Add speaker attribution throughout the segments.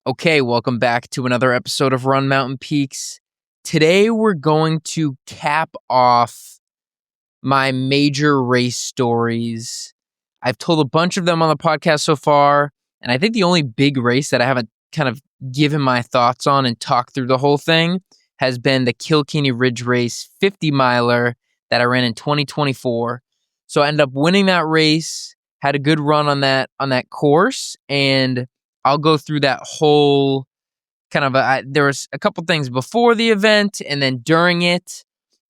Speaker 1: Okay, welcome back to another episode of Run Mountain Peaks. Today we're going to cap off my major race stories. I've told a bunch of them on the podcast so far, and I think the only big race that I haven't kind of given my thoughts on and talked through the whole thing has been the Kilkenny Ridge Race 50 miler that I ran in 2024. So I ended up winning that race, had a good run on that course, and I'll go through that whole kind of there was a couple things before the event and then during it.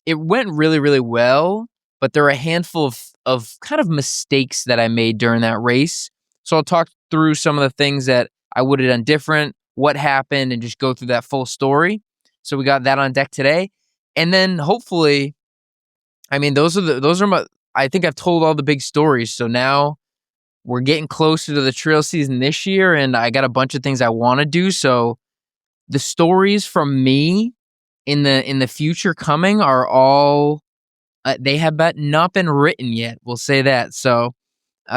Speaker 1: It went really, really well, but there are a handful of kind of mistakes that I made during that race. So I'll talk through some of the things that I would have done different, what happened, and just go through that full story. So we got that on deck today. And then hopefully, those are my, I think I've told all the big stories. So now we're getting closer to the trail season this year, and I got a bunch of things I want to do. So the stories from me in the future coming are all they have not been written yet. We'll say that. So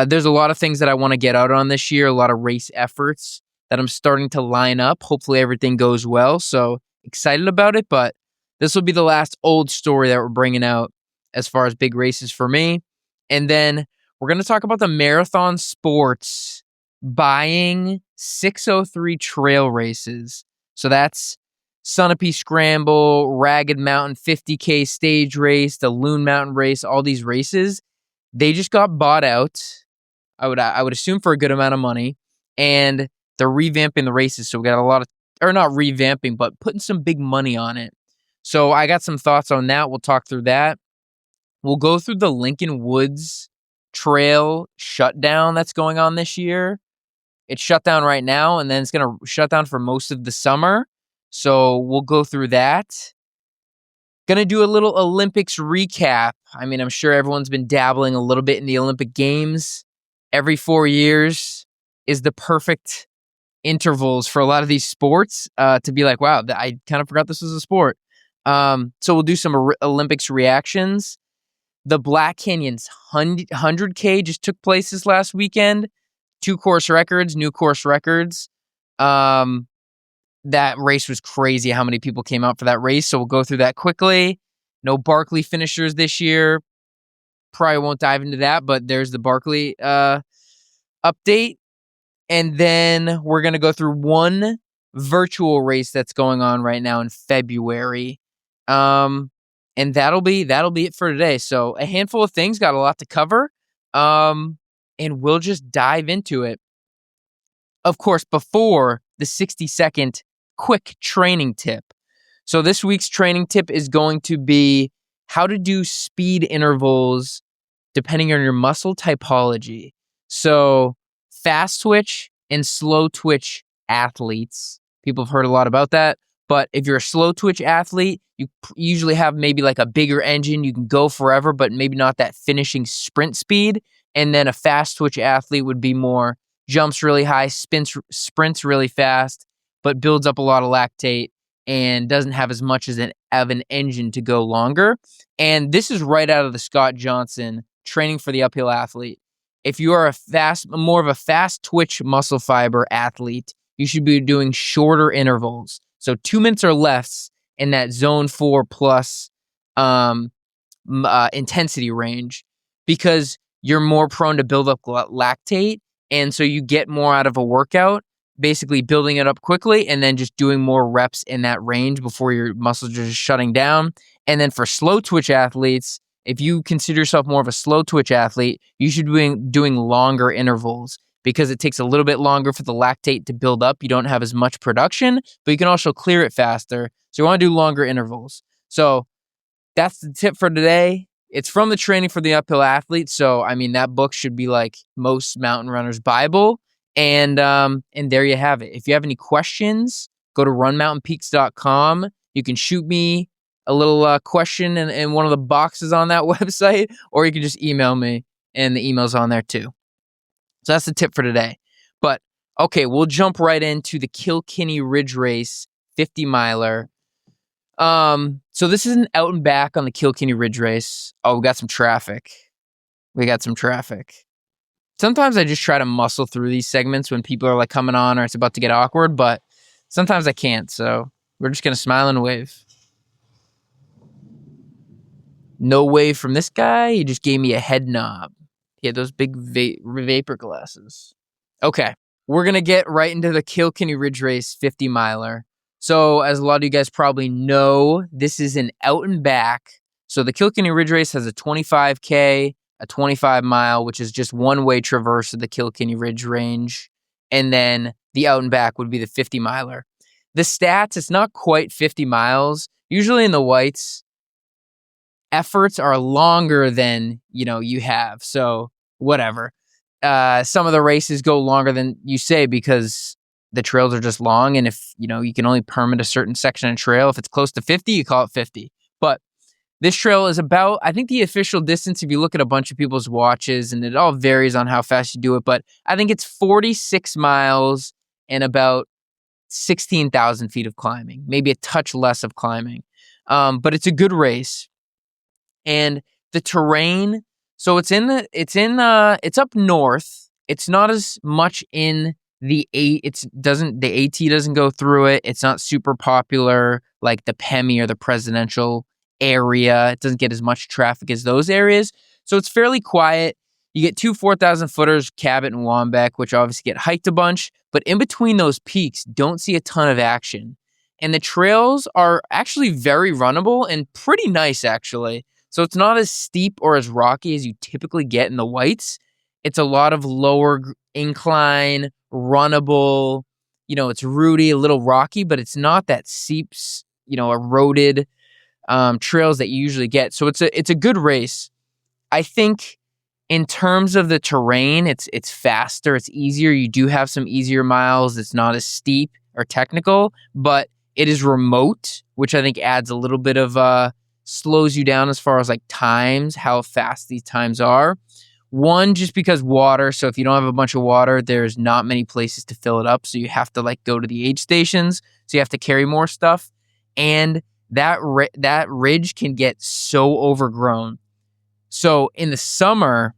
Speaker 1: there's a lot of things that I want to get out on this year. A lot of race efforts that I'm starting to line up. Hopefully everything goes well. So excited about it. But this will be the last old story that we're bringing out as far as big races for me. And then we're going to talk about the Marathon Sports buying 603 trail races. So that's Sunapee Scramble, Ragged Mountain 50K stage race, the Loon Mountain race, all these races. They just got bought out, I would assume for a good amount of money, and they're revamping the races. So we got a lot of, or not revamping, but putting some big money on it. So I got some thoughts on that. We'll talk through that. We'll go through the Lincoln Woods Trail shutdown that's going on this year. It's shut down right now, and then it's going to shut down for most of the summer. So we'll go through that. Going to do a little Olympics recap. I'm sure everyone's been dabbling a little bit in the Olympic Games. Every 4 years is the perfect intervals for a lot of these sports to be like, wow, I kind of forgot this was a sport. So we'll do some Olympics reactions. The Black Canyons 100K just took place this last weekend. New course records. That race was crazy how many people came out for that race. So we'll go through that quickly. No Barkley finishers this year. Probably won't dive into that, but there's the Barkley update. And then we're going to go through one virtual race that's going on right now in February. And that'll be it for today. So a handful of things, got a lot to cover. And we'll just dive into it. Of course, before the 60-second quick training tip. So this week's training tip is going to be how to do speed intervals depending on your muscle typology. So fast twitch and slow twitch athletes, people have heard a lot about that. But if you're a slow twitch athlete, you usually have maybe like a bigger engine. You can go forever, but maybe not that finishing sprint speed. And then a fast twitch athlete would be more jumps really high, sprints really fast, but builds up a lot of lactate and doesn't have as much of an engine to go longer. And this is right out of the Scott Johnson Training for the Uphill Athlete. If you are more of a fast twitch muscle fiber athlete, you should be doing shorter intervals. So 2 minutes or less in that zone 4 plus intensity range, because you're more prone to build up lactate. And so you get more out of a workout, basically building it up quickly and then just doing more reps in that range before your muscles are just shutting down. And then for slow twitch athletes, if you consider yourself more of a slow twitch athlete, you should be doing longer intervals because it takes a little bit longer for the lactate to build up. You don't have as much production, but you can also clear it faster. So you want to do longer intervals. So that's the tip for today. It's from the Training for the Uphill Athlete. So, that book should be like most mountain runners' Bible. And there you have it. If you have any questions, go to runmountainpeaks.com. You can shoot me a little question in one of the boxes on that website, or you can just email me, and the email's on there too. So that's the tip for today. But, okay, we'll jump right into the Kilkenny Ridge Race 50 miler. So this is an out and back on the Kilkenny Ridge Race. Oh, we got some traffic. Sometimes I just try to muscle through these segments when people are like coming on or it's about to get awkward, but Sometimes I can't, so we're just going to smile and wave. No wave from this guy. He just gave me a head nod. He had those big vapor glasses. Okay, we're going to get right into the Kilkenny Ridge Race 50 miler. So as a lot of you guys probably know, this is an out and back. So the Kilkenny Ridge Race has a 25K, a 25 mile, which is just one-way traverse of the Kilkenny Ridge Range. And then the out and back would be the 50 miler. The stats, it's not quite 50 miles. Usually in the whites, efforts are longer than, you have. So whatever. Some of the races go longer than you say because the trails are just long. And if, you can only permit a certain section of trail, if it's close to 50, you call it 50. But this trail is about, I think the official distance, if you look at a bunch of people's watches, and it all varies on how fast you do it, but I think it's 46 miles and about 16,000 feet of climbing, maybe a touch less of climbing. But it's a good race. And the terrain, so it's up north. It's not as much in the AT doesn't go through it. It's not super popular like the Pemi or the presidential area. It doesn't get as much traffic as those areas. So it's fairly quiet. You get two 4,000 footers, Cabot and Wambeck, which obviously get hiked a bunch, but in between those peaks, don't see a ton of action. And the trails are actually very runnable and pretty nice, actually. So it's not as steep or as rocky as you typically get in the whites. It's a lot of lower incline, runnable, it's rooty, a little rocky, but it's not that steep, eroded trails that you usually get. So it's a good race. I think in terms of the terrain, it's faster, it's easier. You do have some easier miles. It's not as steep or technical, but it is remote, which I think adds a little bit of slows you down as far as like times, how fast these times are. One, just because water. So if you don't have a bunch of water, there's not many places to fill it up. So you have to go to the aid stations. So you have to carry more stuff. And that ridge can get so overgrown. So in the summer,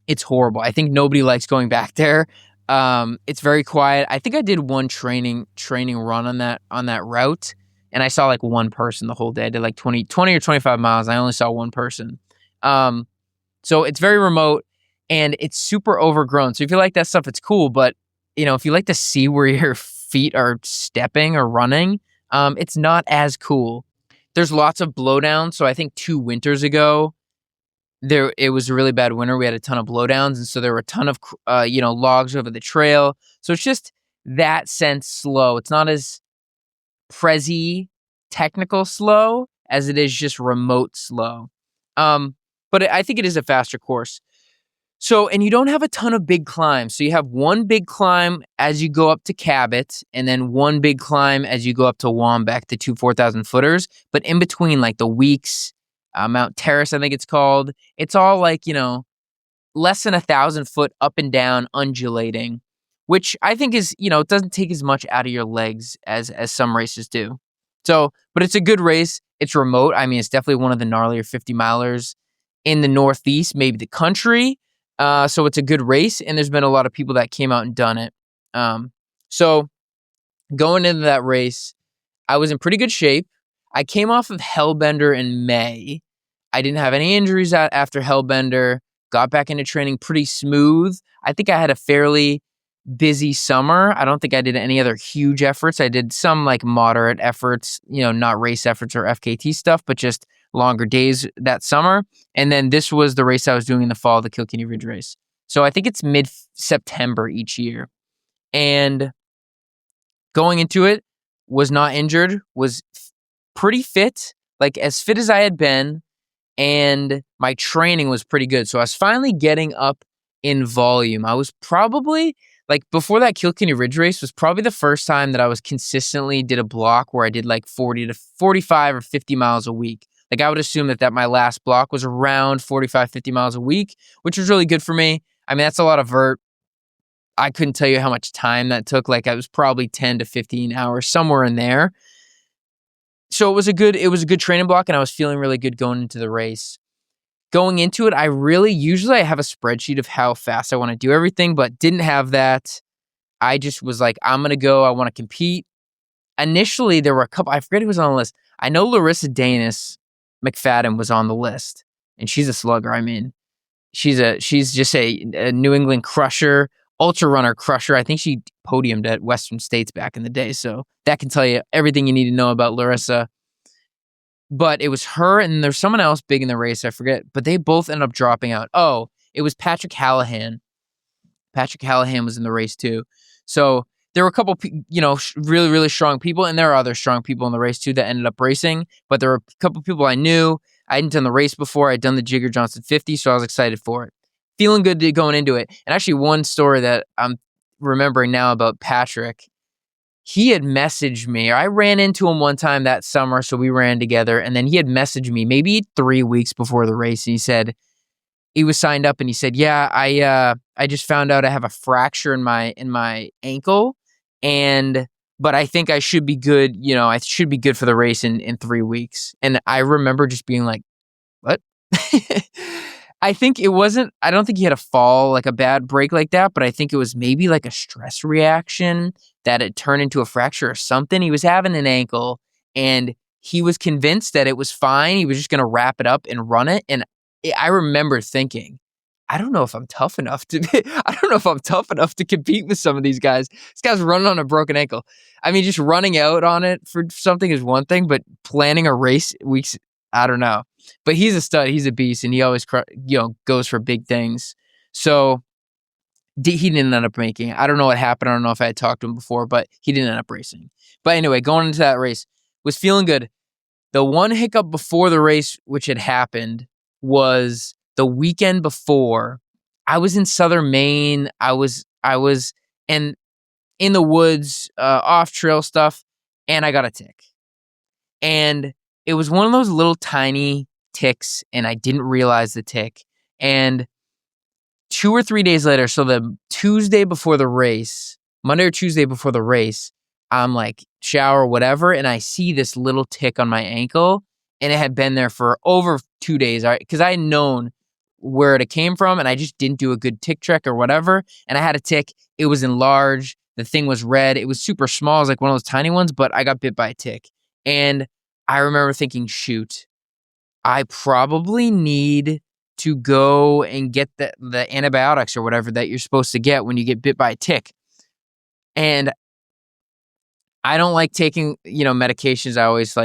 Speaker 1: it's horrible. I think nobody likes going back there. It's very quiet. I think I did one training run on that route. And I saw one person the whole day. I did 20 or 25 miles. I only saw one person. So it's very remote and it's super overgrown. So if you like that stuff, it's cool. But, if you like to see where your feet are stepping or running, it's not as cool. There's lots of blowdowns. So I think 2 winters ago, it was a really bad winter. We had a ton of blowdowns. And so there were a ton of, logs over the trail. So it's just that sense slow. It's not as prezi technical slow as it is just remote slow. But I think it is a faster course. So, and you don't have a ton of big climbs. So you have one big climb as you go up to Cabot, and then one big climb as you go up to Wambeck, the 2 4,000 footers. But in between, the Weeks, Mount Terrace, I think it's called, it's all less than 1,000 foot up and down undulating, which I think is, it doesn't take as much out of your legs as some races do. So, but it's a good race. It's remote. I mean, it's definitely one of the gnarlier 50 milers in the Northeast, maybe the country. So it's a good race, and there's been a lot of people that came out and done it. So going into that race, I was in pretty good shape. I came off of Hellbender in May. I didn't have any injuries after Hellbender. Got back into training pretty smooth. I think I had a fairly busy summer. I don't think I did any other huge efforts. I did some moderate efforts, not race efforts or FKT stuff, but just longer days that summer. And then this was the race I was doing in the fall, the Kilkenny Ridge Race. So I think it's mid-September each year. And going into it, was not injured, was pretty fit, as fit as I had been. And my training was pretty good. So I was finally getting up in volume. I was probably before that Kilkenny Ridge Race was probably the first time that I was consistently did a block where I did 40 to 45 or 50 miles a week. I would assume that my last block was around 45, 50 miles a week, which was really good for me. I mean, that's a lot of vert. I couldn't tell you how much time that took. I was probably 10 to 15 hours, somewhere in there. So it was a good training block, and I was feeling really good going into the race. Going into it, usually I have a spreadsheet of how fast I want to do everything, but didn't have that. I just was I'm going to go. I want to compete. initially there were a couple, I forget who was on the list. I know Larissa Danis McFadden was on the list, and she's a slugger. I mean, she's just a New England crusher, ultra runner crusher. I think she podiumed at Western States back in the day, so that can tell you everything you need to know about Larissa. But it was her, and there's someone else big in the race, I forget, but they both ended up dropping out. Oh, it was Patrick Hallahan. Patrick Hallahan was in the race too. So there were a couple, really, really strong people, and there are other strong people in the race too that ended up racing. But there were a couple people I knew. I hadn't done the race before. I'd done the Jigger Johnson 50, so I was excited for it. Feeling good going into it. And actually, one story that I'm remembering now about Patrick, he had messaged me. I ran into him one time that summer, so we ran together. And then he had messaged me maybe 3 weeks before the race, and he said, he was signed up, and he said, "Yeah, I just found out I have a fracture in my ankle, but I think I should be good. I should be good for the race in 3 weeks." And I remember just being like, "What?" I think it wasn't. I don't think he had a fall, like a bad break like that, but I think it was maybe like a stress reaction that it turned into a fracture or something. He was having an ankle, and he was convinced that it was fine. He was just going to wrap it up and run it, and I remember thinking, I don't know if I'm tough enough to compete with some of these guys. This guy's running on a broken ankle. I mean, just running out on it for something is one thing, but planning a race weeks, I don't know. But he's a stud. He's a beast, and he always goes for big things. So he didn't end up making it. I don't know what happened. I don't know if I had talked to him before, but he didn't end up racing. But anyway, going into that race, was feeling good. The one hiccup before the race, which had happened, was the weekend before. I was in southern Maine. I was in the woods, off trail stuff, and I got a tick. And it was one of those little tiny ticks, and I didn't realize the tick. And 2 or 3 days later, so the Tuesday before the race, Monday or Tuesday before the race, I'm like, shower, whatever, and I see this little tick on my ankle, and it had been there for over 2 days, because I had known where it came from, and I just didn't do a good tick check or whatever, and I had a tick. It was enlarged. The thing was red. It was super small. It was like one of those tiny ones, but I got bit by a tick. And I remember thinking, shoot, I probably need to go and get the antibiotics or whatever that you're supposed to get when you get bit by a tick. And I don't like taking, medications. I always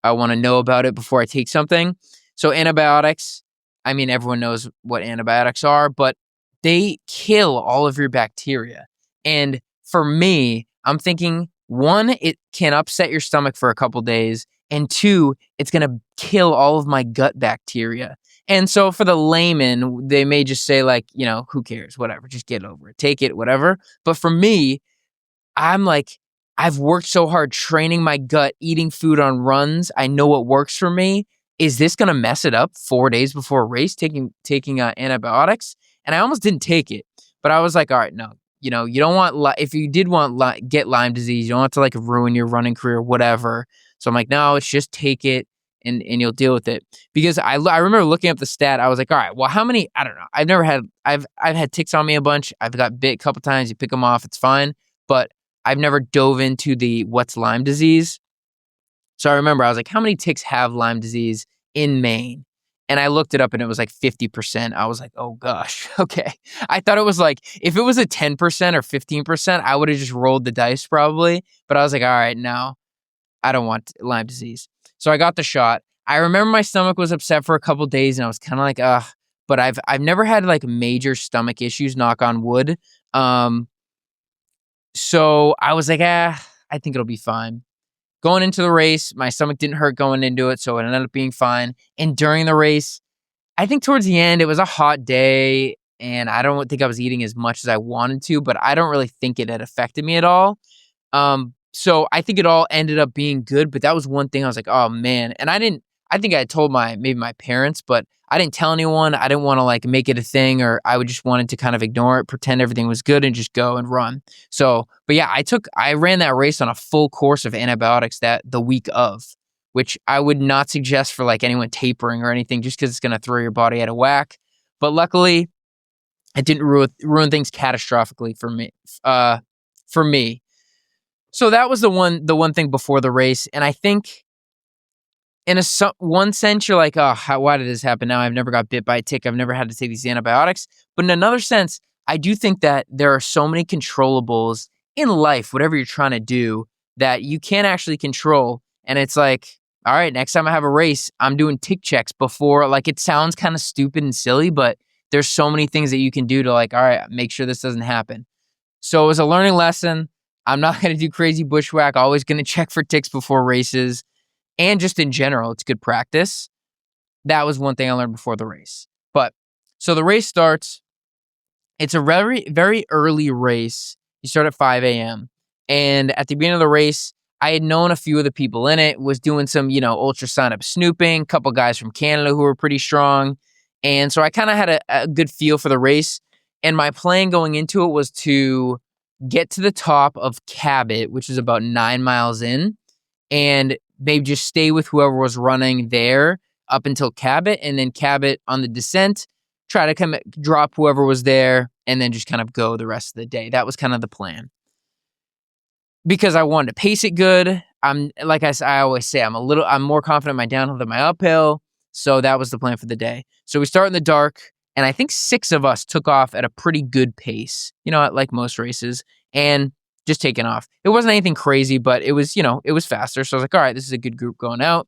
Speaker 1: I want to know about it before I take something. So antibiotics, I mean, everyone knows what antibiotics are, but they kill all of your bacteria. And for me, I'm thinking, one, it can upset your stomach for a couple days, and two, it's going to kill all of my gut bacteria. And so for the layman, they may just say who cares, whatever, just get over it, take it, whatever. But for me, I'm like, I've worked so hard training my gut, eating food on runs. I know what works for me. Is this going to mess it up 4 days before a race, taking antibiotics? And I almost didn't take it, but I was like, all right, no, you don't want, if you did want get Lyme disease, you don't want to ruin your running career, whatever. So I'm like, no, it's just take it and you'll deal with it. Because I remember looking up the stat. I was like, all right, well, how many, I don't know. I've had ticks on me a bunch. I've got bit a couple times. You pick them off, it's fine. But I've never dove into the what's Lyme disease. So I remember I was like, how many ticks have Lyme disease in Maine? And I looked it up and it was like 50%. I was like, oh gosh, okay. I thought it was if it was a 10% or 15%, I would have just rolled the dice probably. But I was like, all right, no, I don't want Lyme disease. So I got the shot. I remember my stomach was upset for a couple days and I was kind of like, ugh. But I've never had major stomach issues, knock on wood. So I was like, I think it'll be fine. Going into the race, my stomach didn't hurt going into it, so it ended up being fine. And during the race, I think towards the end, it was a hot day, and I don't think I was eating as much as I wanted to, but I don't really think it had affected me at all. So I think it all ended up being good, but that was one thing I was like, oh man. And I think I had told maybe my parents, but I didn't tell anyone. I didn't want to make it a thing, or I would just wanted to kind of ignore it, pretend everything was good and just go and run. So, but yeah, I ran that race on a full course of antibiotics the week of, which I would not suggest for anyone tapering or anything, just because it's going to throw your body out of whack. But luckily, it didn't ruin things catastrophically for me. So that was the one thing before the race, and I think in one sense you're like, oh, why did this happen now? I've never got bit by a tick. I've never had to take these antibiotics. But in another sense, I do think that there are so many controllables in life, whatever you're trying to do, that you can't actually control. And it's like, all right, next time I have a race, I'm doing tick checks before. Like, it sounds kind of stupid and silly, but there's so many things that you can do to, like, all right, make sure this doesn't happen. So it was a learning lesson. I'm not going to do crazy bushwhack. Always going to check for ticks before races. And just in general, it's good practice. That was one thing I learned before the race. But so the race starts. It's a very, very early race. You start at 5 a.m. And at the beginning of the race, I had known a few of the people in it, was doing some, ultra sign up snooping, a couple guys from Canada who were pretty strong. And so I kind of had a good feel for the race. And my plan going into it was to get to the top of Cabot, which is about 9 miles in, and maybe just stay with whoever was running there up until Cabot, and then Cabot on the descent, try to drop whoever was there, and then just kind of go the rest of the day. That was kind of the plan. Because I wanted to pace it good. I always say, I'm more confident in my downhill than my uphill. So that was the plan for the day. So we start in the dark, and I think 6 of us took off at a pretty good pace, like most races, and just taking off. It wasn't anything crazy, but it was, it was faster. So I was like, all right, this is a good group going out.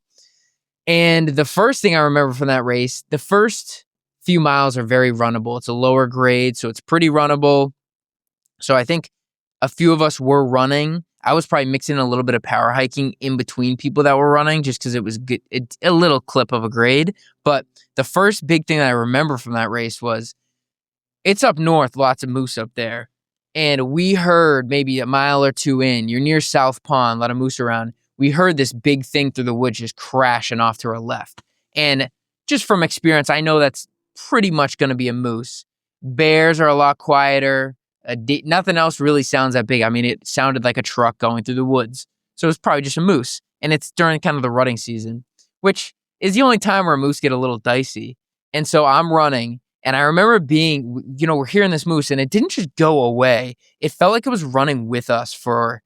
Speaker 1: And the first thing I remember from that race, the first few miles are very runnable. It's a lower grade, so it's pretty runnable. So I think a few of us were running. I was probably mixing a little bit of power hiking in between people that were running just because it was good, a little clip of a grade. But the first big thing that I remember from that race was it's up north, lots of moose up there. And we heard maybe a mile or two in, you're near South Pond, a lot of moose around. We heard this big thing through the woods just crashing off to our left. And just from experience, I know that's pretty much going to be a moose. Bears are a lot quieter. Nothing else really sounds that big. I mean, it sounded like a truck going through the woods. So it's probably just a moose. And it's during kind of the rutting season, which is the only time where moose get a little dicey. And so I'm running. And I remember we're hearing this moose, and it didn't just go away. It felt like it was running with us for,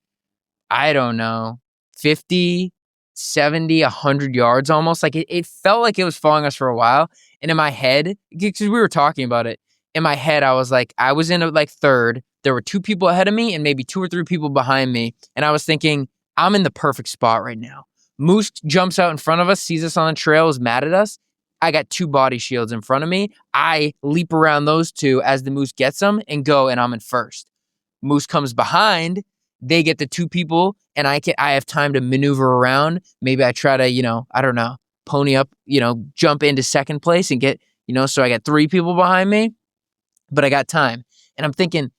Speaker 1: I don't know, 50, 70, 100 yards almost. Like it felt like it was following us for a while. And in my head, because we were talking about it, in my head, I was like, I was in third. There were 2 people ahead of me and maybe 2 or 3 people behind me. And I was thinking, I'm in the perfect spot right now. Moose jumps out in front of us, sees us on the trail, is mad at us. I got 2 body shields in front of me. I leap around those 2 as the moose gets them and go, and I'm in first. Moose comes behind. They get the 2 people, and I have time to maneuver around. Maybe I try to, I don't know, pony up, jump into second place and get, so I got 3 people behind me, but I got time. And I'm thinking,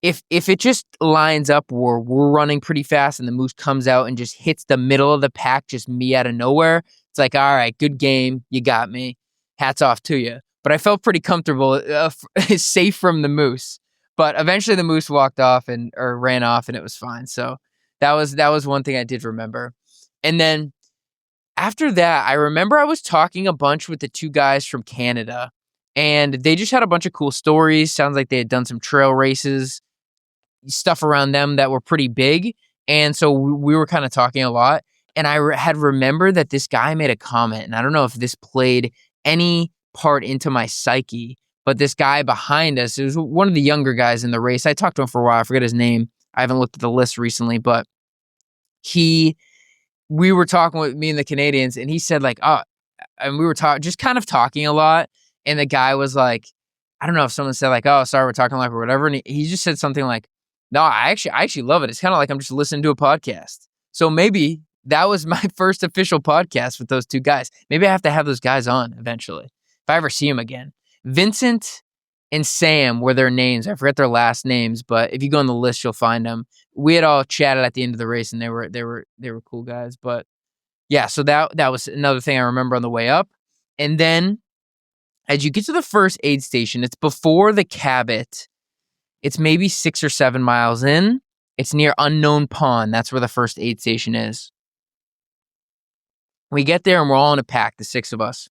Speaker 1: if it just lines up where we're running pretty fast and the moose comes out and just hits the middle of the pack, just me out of nowhere, it's like, all right, good game. You got me. Hats off to you. But I felt pretty comfortable, safe from the moose. But eventually the moose walked off or ran off, and it was fine. So that was one thing I did remember. And then after that, I remember I was talking a bunch with the 2 guys from Canada, and they just had a bunch of cool stories. Sounds like they had done some trail races, stuff around them that were pretty big. And so we were kind of talking a lot. And I had remembered that this guy made a comment, and I don't know if this played any part into my psyche, but this guy behind us, it was one of the younger guys in the race. I talked to him for a while. I forget his name. I haven't looked at the list recently, but we were talking with me and the Canadians, and he said and we were just kind of talking a lot. And the guy was like, I don't know if someone said oh, sorry, we're talking or whatever. And he just said something like, no, I actually love it. It's kind of like I'm just listening to a podcast. So maybe that was my first official podcast with those 2 guys. Maybe I have to have those guys on eventually if I ever see them again. Vincent and Sam were their names. I forget their last names, but if you go on the list, you'll find them. We had all chatted at the end of the race, and they were cool guys. But yeah, so that was another thing I remember on the way up. And then as you get to the first aid station, it's before the Cabot. It's maybe 6 or 7 miles in. It's near Unknown Pond. That's where the first aid station is. We get there, and we're all in a pack, the 6 of us.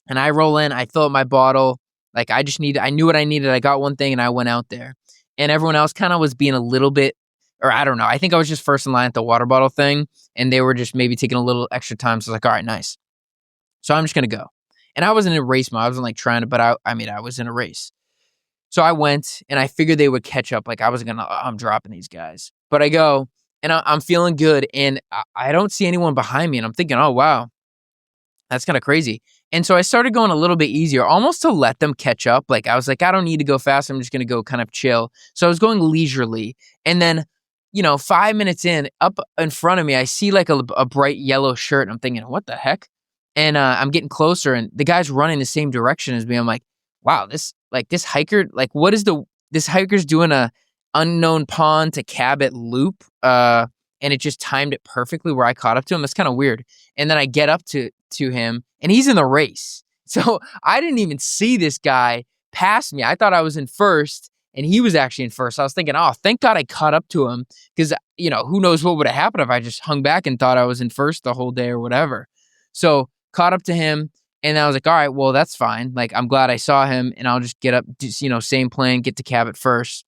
Speaker 1: And I roll in. I fill up my bottle. I knew what I needed. I got one thing, and I went out there. And everyone else kind of was being a little bit, or I don't know. I think I was just first in line at the water bottle thing, and they were just maybe taking a little extra time. So I was like, all right, nice. So I'm just going to go. And I wasn't in a race mode. I wasn't like trying to, but I was in a race. So I went and I figured they would catch up. Like I'm dropping these guys. But I go and I'm feeling good and I don't see anyone behind me. And I'm thinking, oh, wow, that's kind of crazy. And so I started going a little bit easier, almost to let them catch up. Like I was like, I don't need to go fast. I'm just going to go kind of chill. So I was going leisurely. And then, 5 minutes in, up in front of me, I see like a bright yellow shirt. And I'm thinking, what the heck? And I'm getting closer and the guy's running the same direction as me. I'm like, wow, this hiker, like this hiker's doing a unknown pond to Cabot loop. And it just timed it perfectly where I caught up to him. That's kind of weird. And then I get up to him and he's in the race. So I didn't even see this guy pass me. I thought I was in first and he was actually in first. I was thinking, oh, thank God I caught up to him because, who knows what would have happened if I just hung back and thought I was in first the whole day or whatever. So caught up to him and I was like, all right, well, that's fine. Like, I'm glad I saw him and I'll just get up, just, same plan, get to Cabot first.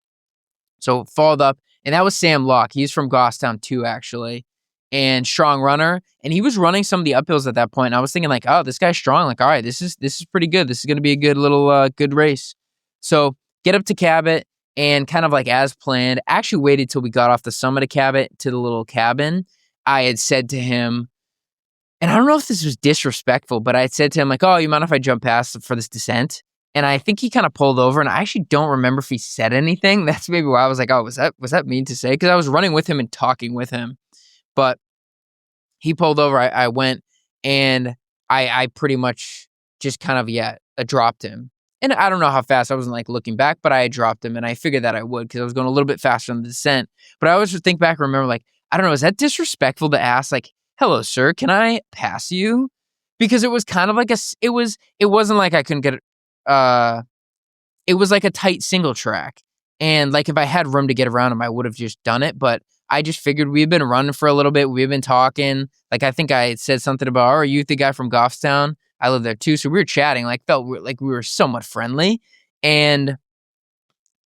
Speaker 1: So followed up and that was Sam Locke. He's from Goffstown too, actually. And strong runner. And he was running some of the uphills at that point. And I was thinking like, oh, this guy's strong. Like, all right, this is pretty good. This is going to be a good little, good race. So get up to Cabot and kind of like as planned, actually waited till we got off the summit of Cabot to the little cabin. I had said to him, and I don't know if this was disrespectful, but I had said to him like, oh, you mind if I jump past for this descent? And I think he kind of pulled over and I actually don't remember if he said anything. That's maybe why I was like, oh, was that mean to say? Because I was running with him and talking with him. But he pulled over. I went and I pretty much just kind of, dropped him. And I don't know how fast. I wasn't like looking back, but I dropped him and I figured that I would because I was going a little bit faster on the descent. But I always just think back and remember like, I don't know, is that disrespectful to ask like, hello, sir, can I pass you? Because it was kind of like it wasn't like I couldn't get it. It was like a tight single track. And like if I had room to get around him, I would have just done it. But I just figured we've been running for a little bit. We've been talking. Like I think I said something about, oh, are you the guy from Goffstown? I live there too. So we were chatting, like felt like we were somewhat friendly. And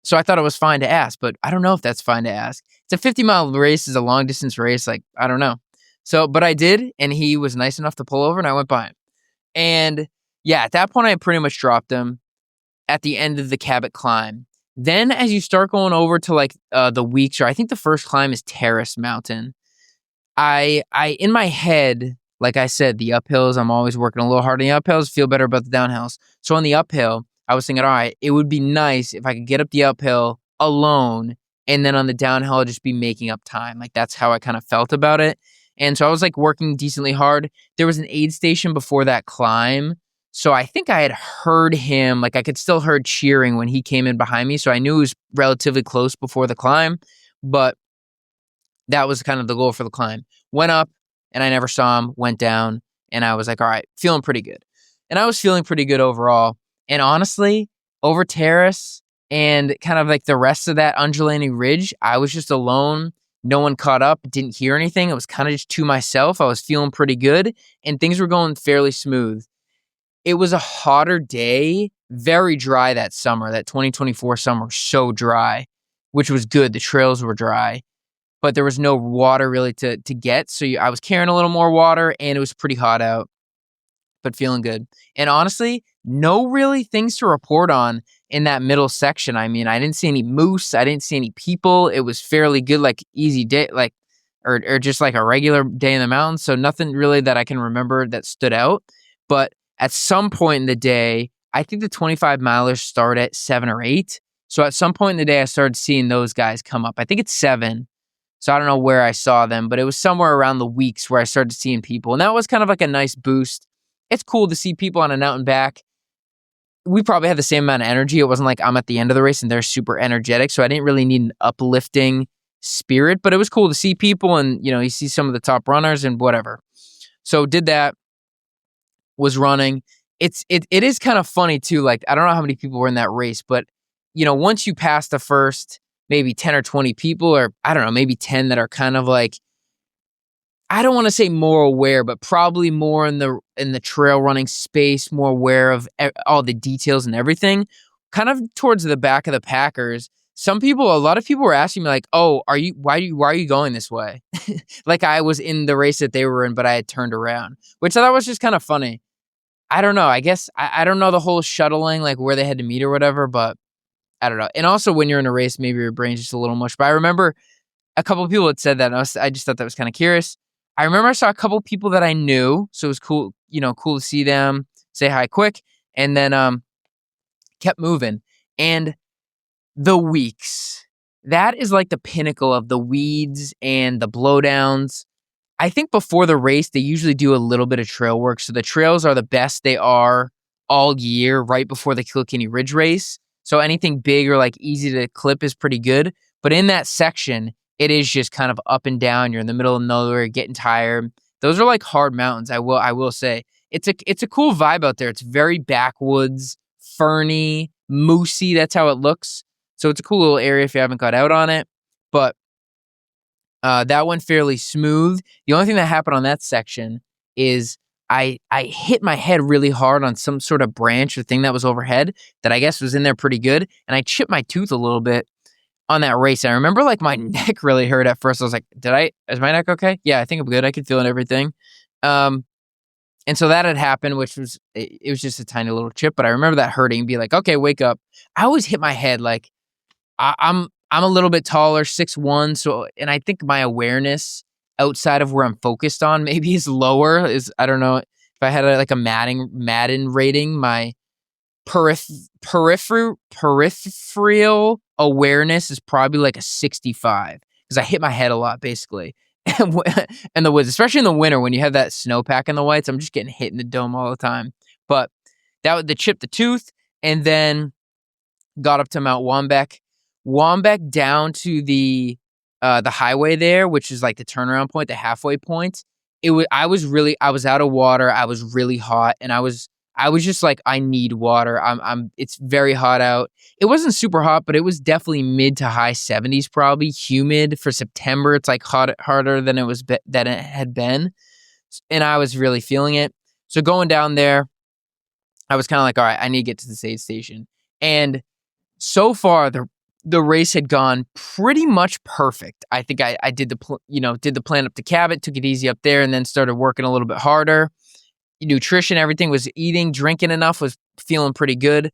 Speaker 1: so I thought it was fine to ask, but I don't know if that's fine to ask. It's a 50-mile race, is a long distance race. Like, I don't know. So, but I did, and he was nice enough to pull over and I went by him. And yeah, at that point I pretty much dropped him at the end of the Cabot climb. Then as you start going over to like the weeks, or I think the first climb is Terrace Mountain. I in my head, like I said, the uphills, I'm always working a little harder on the uphills, feel better about the downhills. So on the uphill, I was thinking, all right, it would be nice if I could get up the uphill alone, and then on the downhill, I'd just be making up time. Like that's how I kind of felt about it. And so I was like working decently hard. There was an aid station before that climb. So I think I had heard him, like I could still heard cheering when he came in behind me. So I knew it was relatively close before the climb, but that was kind of the goal for the climb. Went up and I never saw him, went down, and I was like, all right, feeling pretty good. And I was feeling pretty good overall. And honestly, over Terrace and kind of like the rest of that undulating ridge, I was just alone. No one caught up, didn't hear anything. It was kind of just to myself. I was feeling pretty good and things were going fairly smooth. It was a hotter day, very dry that summer. That 2024 summer, so dry, which was good. The trails were dry, but there was no water really to get. So I was carrying a little more water and it was pretty hot out, but feeling good. And honestly, no really things to report on in that middle section. I mean, I didn't see any moose. I didn't see any people. It was fairly good, like easy day, like, or just like a regular day in the mountains. So nothing really that I can remember that stood out. But at some point in the day, I think the 25 milers start at 7 or 8. So at some point in the day, I started seeing those guys come up. I think it's 7. So I don't know where I saw them, but it was somewhere around the weeks where I started seeing people. And that was kind of like a nice boost. It's cool to see people on an out and back. We probably had the same amount of energy. It wasn't like I'm at the end of the race and they're super energetic. So I didn't really need an uplifting spirit, but it was cool to see people and, you see some of the top runners and whatever. So did that, was running. It is kind of funny too. Like, I don't know how many people were in that race, but once you pass the first maybe 10 or 20 people, or I don't know, maybe 10 that are kind of like, I don't want to say more aware, but probably more in the trail running space, more aware of all the details and everything, kind of towards the back of the packers a lot of people were asking me like, "Oh, why are you going this way?" Like I was in the race that they were in, but I had turned around, which I thought was just kind of funny. I don't know. I guess I don't know the whole shuttling, like where they had to meet or whatever, but I don't know. And also when you're in a race, maybe your brain's just a little mush. But I remember a couple of people had said that, and I just thought that was kind of curious. I remember I saw a couple of people that I knew, so it was cool, cool to see them, say hi quick, and then kept moving. And the weeks, that is like the pinnacle of the weeds and the blowdowns. I think before the race, they usually do a little bit of trail work. So the trails are the best they are all year right before the Kilkenny Ridge Race. So anything big or like easy to clip is pretty good. But in that section, it is just kind of up and down. You're in the middle of nowhere, getting tired. Those are like hard mountains, I will say. It's a cool vibe out there. It's very backwoods, ferny, moosey. That's how it looks. So it's a cool little area if you haven't got out on it. But that went fairly smooth. The only thing that happened on that section is I hit my head really hard on some sort of branch or thing that was overhead that I guess was in there pretty good, and I chipped my tooth a little bit on that race. And I remember like my neck really hurt at first. I was like, is my neck okay? Yeah, I think I'm good. I could feel it and everything. And so that had happened, which was, it was just a tiny little chip, but I remember that hurting and be like, okay, wake up. I always hit my head like I'm a little bit taller, 6'1", so, and I think my awareness outside of where I'm focused on maybe is lower. I don't know if I had a Madden rating, my peripheral awareness is probably like a 65 because I hit my head a lot basically. And the woods, especially in the winter when you have that snowpack in the whites, I'm just getting hit in the dome all the time. But that was the chip, the tooth, and then got up to Mount Wambeck down to the highway there, which is like the turnaround point, the halfway point. I was out of water. I was really hot, and I was just like, I need water. It's very hot out. It wasn't super hot, but it was definitely mid to high 70s, probably humid for September. It's like hotter than it had been, and I was really feeling it. So going down there, I was kind of like, all right, I need to get to the aid station. And so far, the race had gone pretty much perfect. I think I did the plan up to Cabot, took it easy up there, and then started working a little bit harder. Nutrition, everything was eating, drinking enough, was feeling pretty good.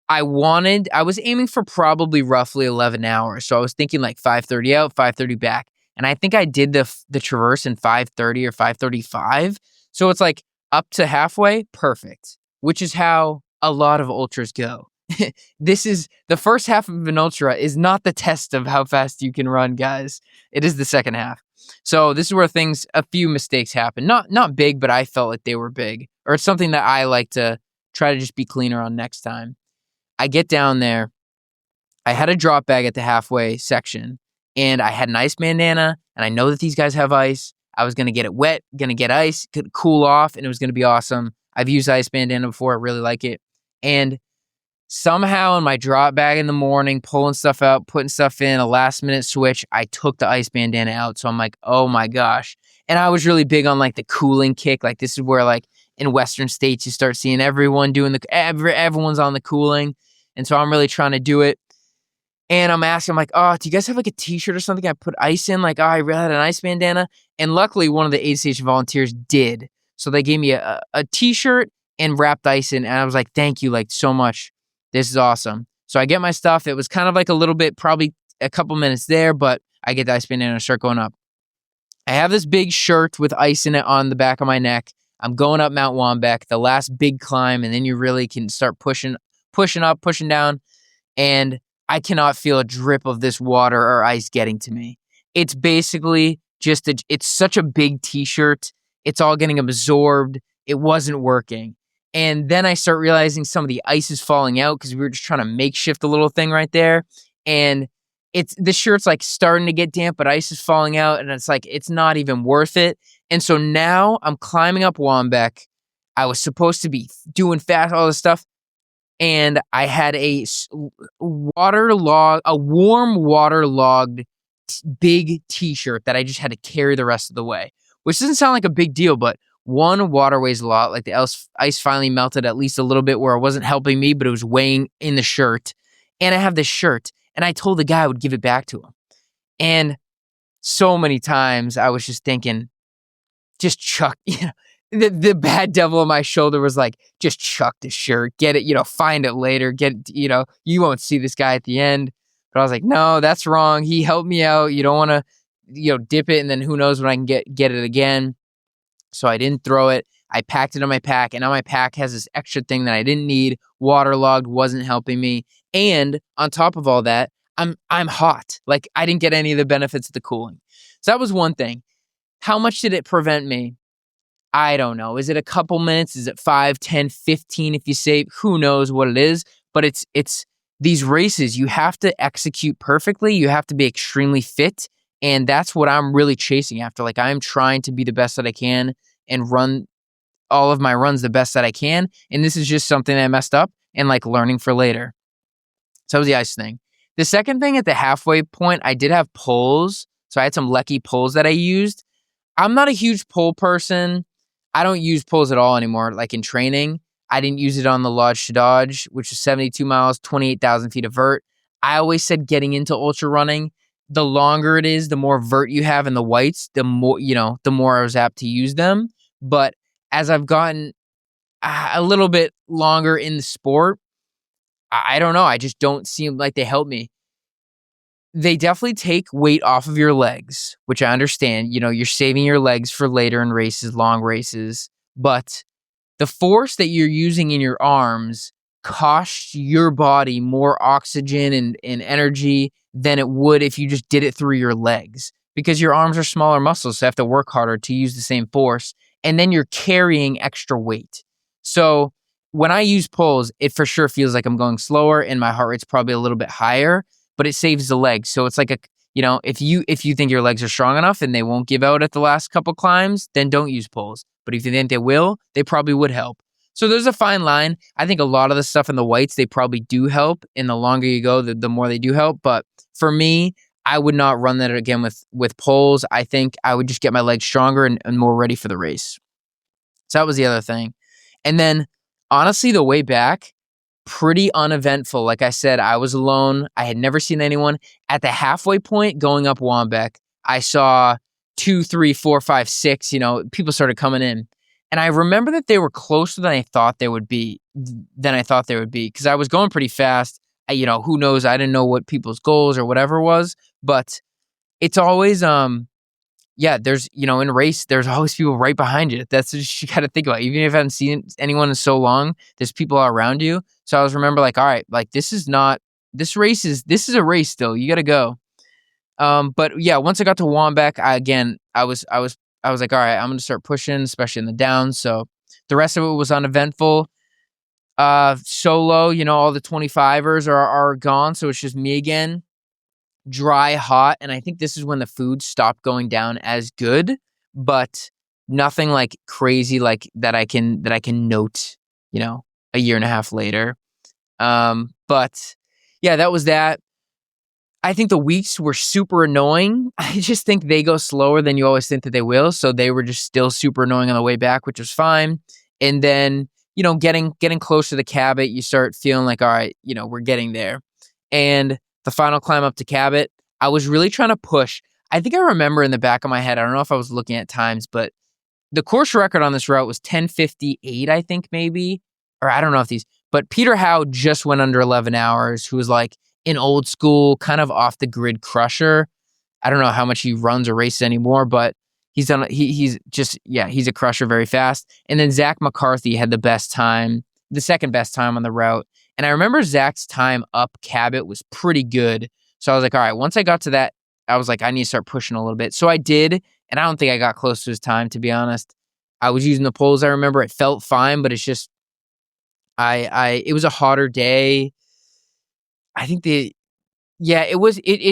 Speaker 1: I was aiming for probably roughly 11 hours. So I was thinking like 5:30 out, 5:30 back. And I think I did the traverse in 5:30 or 5:35. So it's like up to halfway, perfect, which is how a lot of ultras go. This is the first half of an ultra is not the test of how fast you can run, guys. It is the second half. So this is where a few mistakes happen. Not big, but I felt like they were big. Or it's something that I like to try to just be cleaner on next time. I get down there. I had a drop bag at the halfway section, and I had an ice bandana, and I know that these guys have ice. I was going to get it wet, going to get ice, could cool off, and it was going to be awesome. I've used ice bandana before. I really like it. And somehow in my drop bag in the morning, pulling stuff out, putting stuff in, a last minute switch, I took the ice bandana out. So I'm like, oh my gosh. And I was really big on like the cooling kick. Like this is where like in Western states, you start seeing everyone doing everyone's on the cooling. And so I'm really trying to do it. And I'm asking, I'm like, oh, do you guys have like a t-shirt or something I put ice in? Like, oh, I really had an ice bandana. And luckily one of the aid station volunteers did. So they gave me a t-shirt and wrapped ice in. And I was like, thank you like so much. This is awesome. So I get my stuff. It was kind of like a little bit, probably a couple minutes there, but I get the ice bandana and start going up. I have this big shirt with ice in it on the back of my neck. I'm going up Mount Wambeck, the last big climb, and then you really can start pushing up, pushing down, and I cannot feel a drip of this water or ice getting to me. It's basically just it's such a big t-shirt. It's all getting absorbed. It wasn't working. And then I start realizing some of the ice is falling out because we were just trying to makeshift a little thing right there. And the shirt's like starting to get damp, but ice is falling out, and it's like it's not even worth it. And so now I'm climbing up Wambeck. I was supposed to be doing fast, all this stuff, and I had a warm waterlogged big t-shirt that I just had to carry the rest of the way, which doesn't sound like a big deal, but one, water weighs a lot. Like the ice finally melted at least a little bit where it wasn't helping me, but it was weighing in the shirt. And I have this shirt, And I told the guy I would give it back to him. And so many times I was just thinking, just chuck, the bad devil on my shoulder was like, just chuck the shirt, get it, find it later, you won't see this guy at the end. But I was like, no, that's wrong. He helped me out. You don't want to, dip it. And then who knows when I can get it again. So I didn't throw it. I packed it on my pack, and now my pack has this extra thing that I didn't need. Waterlogged, wasn't helping me. And on top of all that, I'm hot. Like, I didn't get any of the benefits of the cooling. So that was one thing. How much did it prevent me? I don't know. Is it a couple minutes? Is it 5, 10, 15 if you say? Who knows what it is? But it's these races, you have to execute perfectly. You have to be extremely fit. And that's what I'm really chasing after. Like, I'm trying to be the best that I can and run all of my runs the best that I can. And this is just something that I messed up and like learning for later. So that was the ice thing. The second thing, at the halfway point, I did have poles. So I had some Lecky poles that I used. I'm not a huge pole person. I don't use poles at all anymore. Like in training, I didn't use it on the Lodge to Dodge, which is 72 miles, 28,000 feet of vert. I always said getting into ultra running, the longer it is, the more vert you have in the whites, the more, the more I was apt to use them. But as I've gotten a little bit longer in the sport, I don't know. I just don't seem like they help me. They definitely take weight off of your legs, which I understand. You're saving your legs for later in races, long races. But the force that you're using in your arms costs your body more oxygen and energy than it would if you just did it through your legs, because your arms are smaller muscles, so you have to work harder to use the same force. And then you're carrying extra weight. So when I use poles, it for sure feels like I'm going slower and my heart rate's probably a little bit higher, but it saves the legs. So it's like if you think your legs are strong enough and they won't give out at the last couple climbs, then don't use poles. But if you think they will, they probably would help. So there's a fine line. I think a lot of the stuff in the whites, they probably do help. And the longer you go, the more they do help. But for me, I would not run that again with poles. I think I would just get my legs stronger and more ready for the race. So that was the other thing. And then honestly, the way back, pretty uneventful. Like I said, I was alone. I had never seen anyone. At the halfway point going up Wambeck, I saw 2, 3, 4, 5, 6, people started coming in. And I remember that they were closer than I thought they would be, because I was going pretty fast. Who knows? I didn't know what people's goals or whatever was, but it's always, there's, in a race, there's always people right behind you. That's what you got to think about. Even if I haven't seen anyone in so long, there's people around you. So I was remember like, all right, like this is a race still. You got to go. But yeah, once I got to Wambeck, I was like, all right, I'm going to start pushing, especially in the downs. So the rest of it was uneventful. Solo, all the 25ers are gone. So it's just me again, dry, hot. And I think this is when the food stopped going down as good, but nothing like crazy, like that I can note, a year and a half later. But yeah, that was that. I think the weeks were super annoying. I just think they go slower than you always think that they will. So they were just still super annoying on the way back, which was fine. And then, getting close to the Cabot, you start feeling like, all right, we're getting there. And the final climb up to Cabot, I was really trying to push. I think I remember in the back of my head, I don't know if I was looking at times, but the course record on this route was 10:58, I think maybe. Or I don't know if but Peter Howe just went under 11 hours, who was like an old school, kind of off the grid crusher. I don't know how much he runs or races anymore, but he's a crusher very fast. And then Zach McCarthy had the second best time on the route. And I remember Zach's time up Cabot was pretty good. So I was like, all right, once I got to that, I was like, I need to start pushing a little bit. So I did. And I don't think I got close to his time, to be honest. I was using the poles. I remember it felt fine, but it's just, it was a hotter day. I think it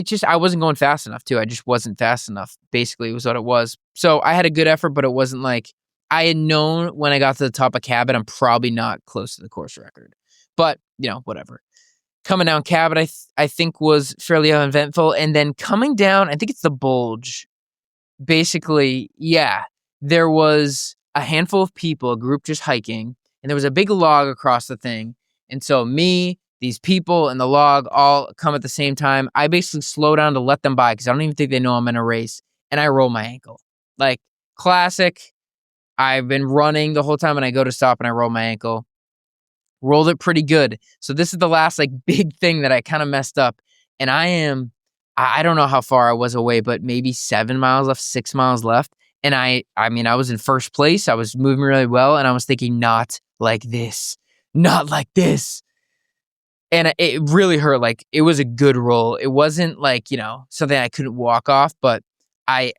Speaker 1: just, I wasn't going fast enough too. I just wasn't fast enough, basically was what it was. So I had a good effort, but it wasn't like, I had known when I got to the top of Cabot, I'm probably not close to the course record, but whatever. Coming down Cabot, I think was fairly uneventful. And then coming down, I think it's the Bulge. Basically, yeah, there was a handful of people, a group just hiking, and there was a big log across the thing. And so me, these people and the log all come at the same time. I basically slow down to let them by because I don't even think they know I'm in a race, and I roll my ankle. Like, classic. I've been running the whole time, and I go to stop, and I roll my ankle. Rolled it pretty good. So this is the last, like, big thing that I kinda messed up, and I don't know how far I was away, but maybe 7 miles left, 6 miles left, and I mean, I was in first place, I was moving really well, and I was thinking, "Not like this. Not like this." And it really hurt, like, it was a good roll. It wasn't, like, something I couldn't walk off, but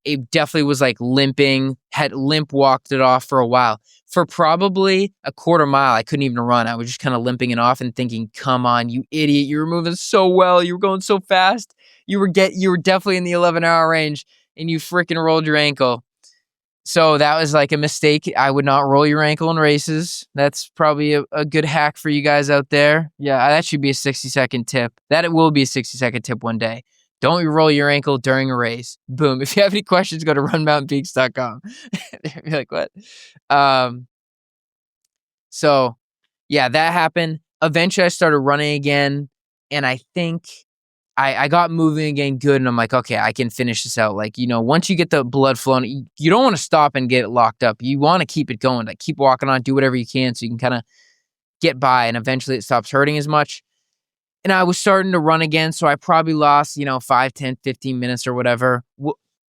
Speaker 1: it definitely was, like, limping, had limp walked it off for a while. For probably a quarter mile, I couldn't even run. I was just kinda limping it off and thinking, "Come on, you idiot. You were moving so well. You were going so fast. You were definitely in the 11-hour range, and you freaking rolled your ankle." So that was like a mistake. I would not roll your ankle in races. That's probably a good hack for you guys out there. Yeah, that should be a 60-second tip. That it will be a 60-second tip one day. Don't roll your ankle during a race. Boom. If you have any questions, go to runmountainpeaks.com. You're like, what? So yeah, that happened. Eventually I started running again, and I think I got moving again good, and I'm like, okay, I can finish this out. Like, once you get the blood flowing, you don't want to stop and get it locked up. You want to keep it going, like keep walking on, do whatever you can so you can kind of get by, and eventually it stops hurting as much. And I was starting to run again, so I probably lost, 5, 10, 15 minutes or whatever,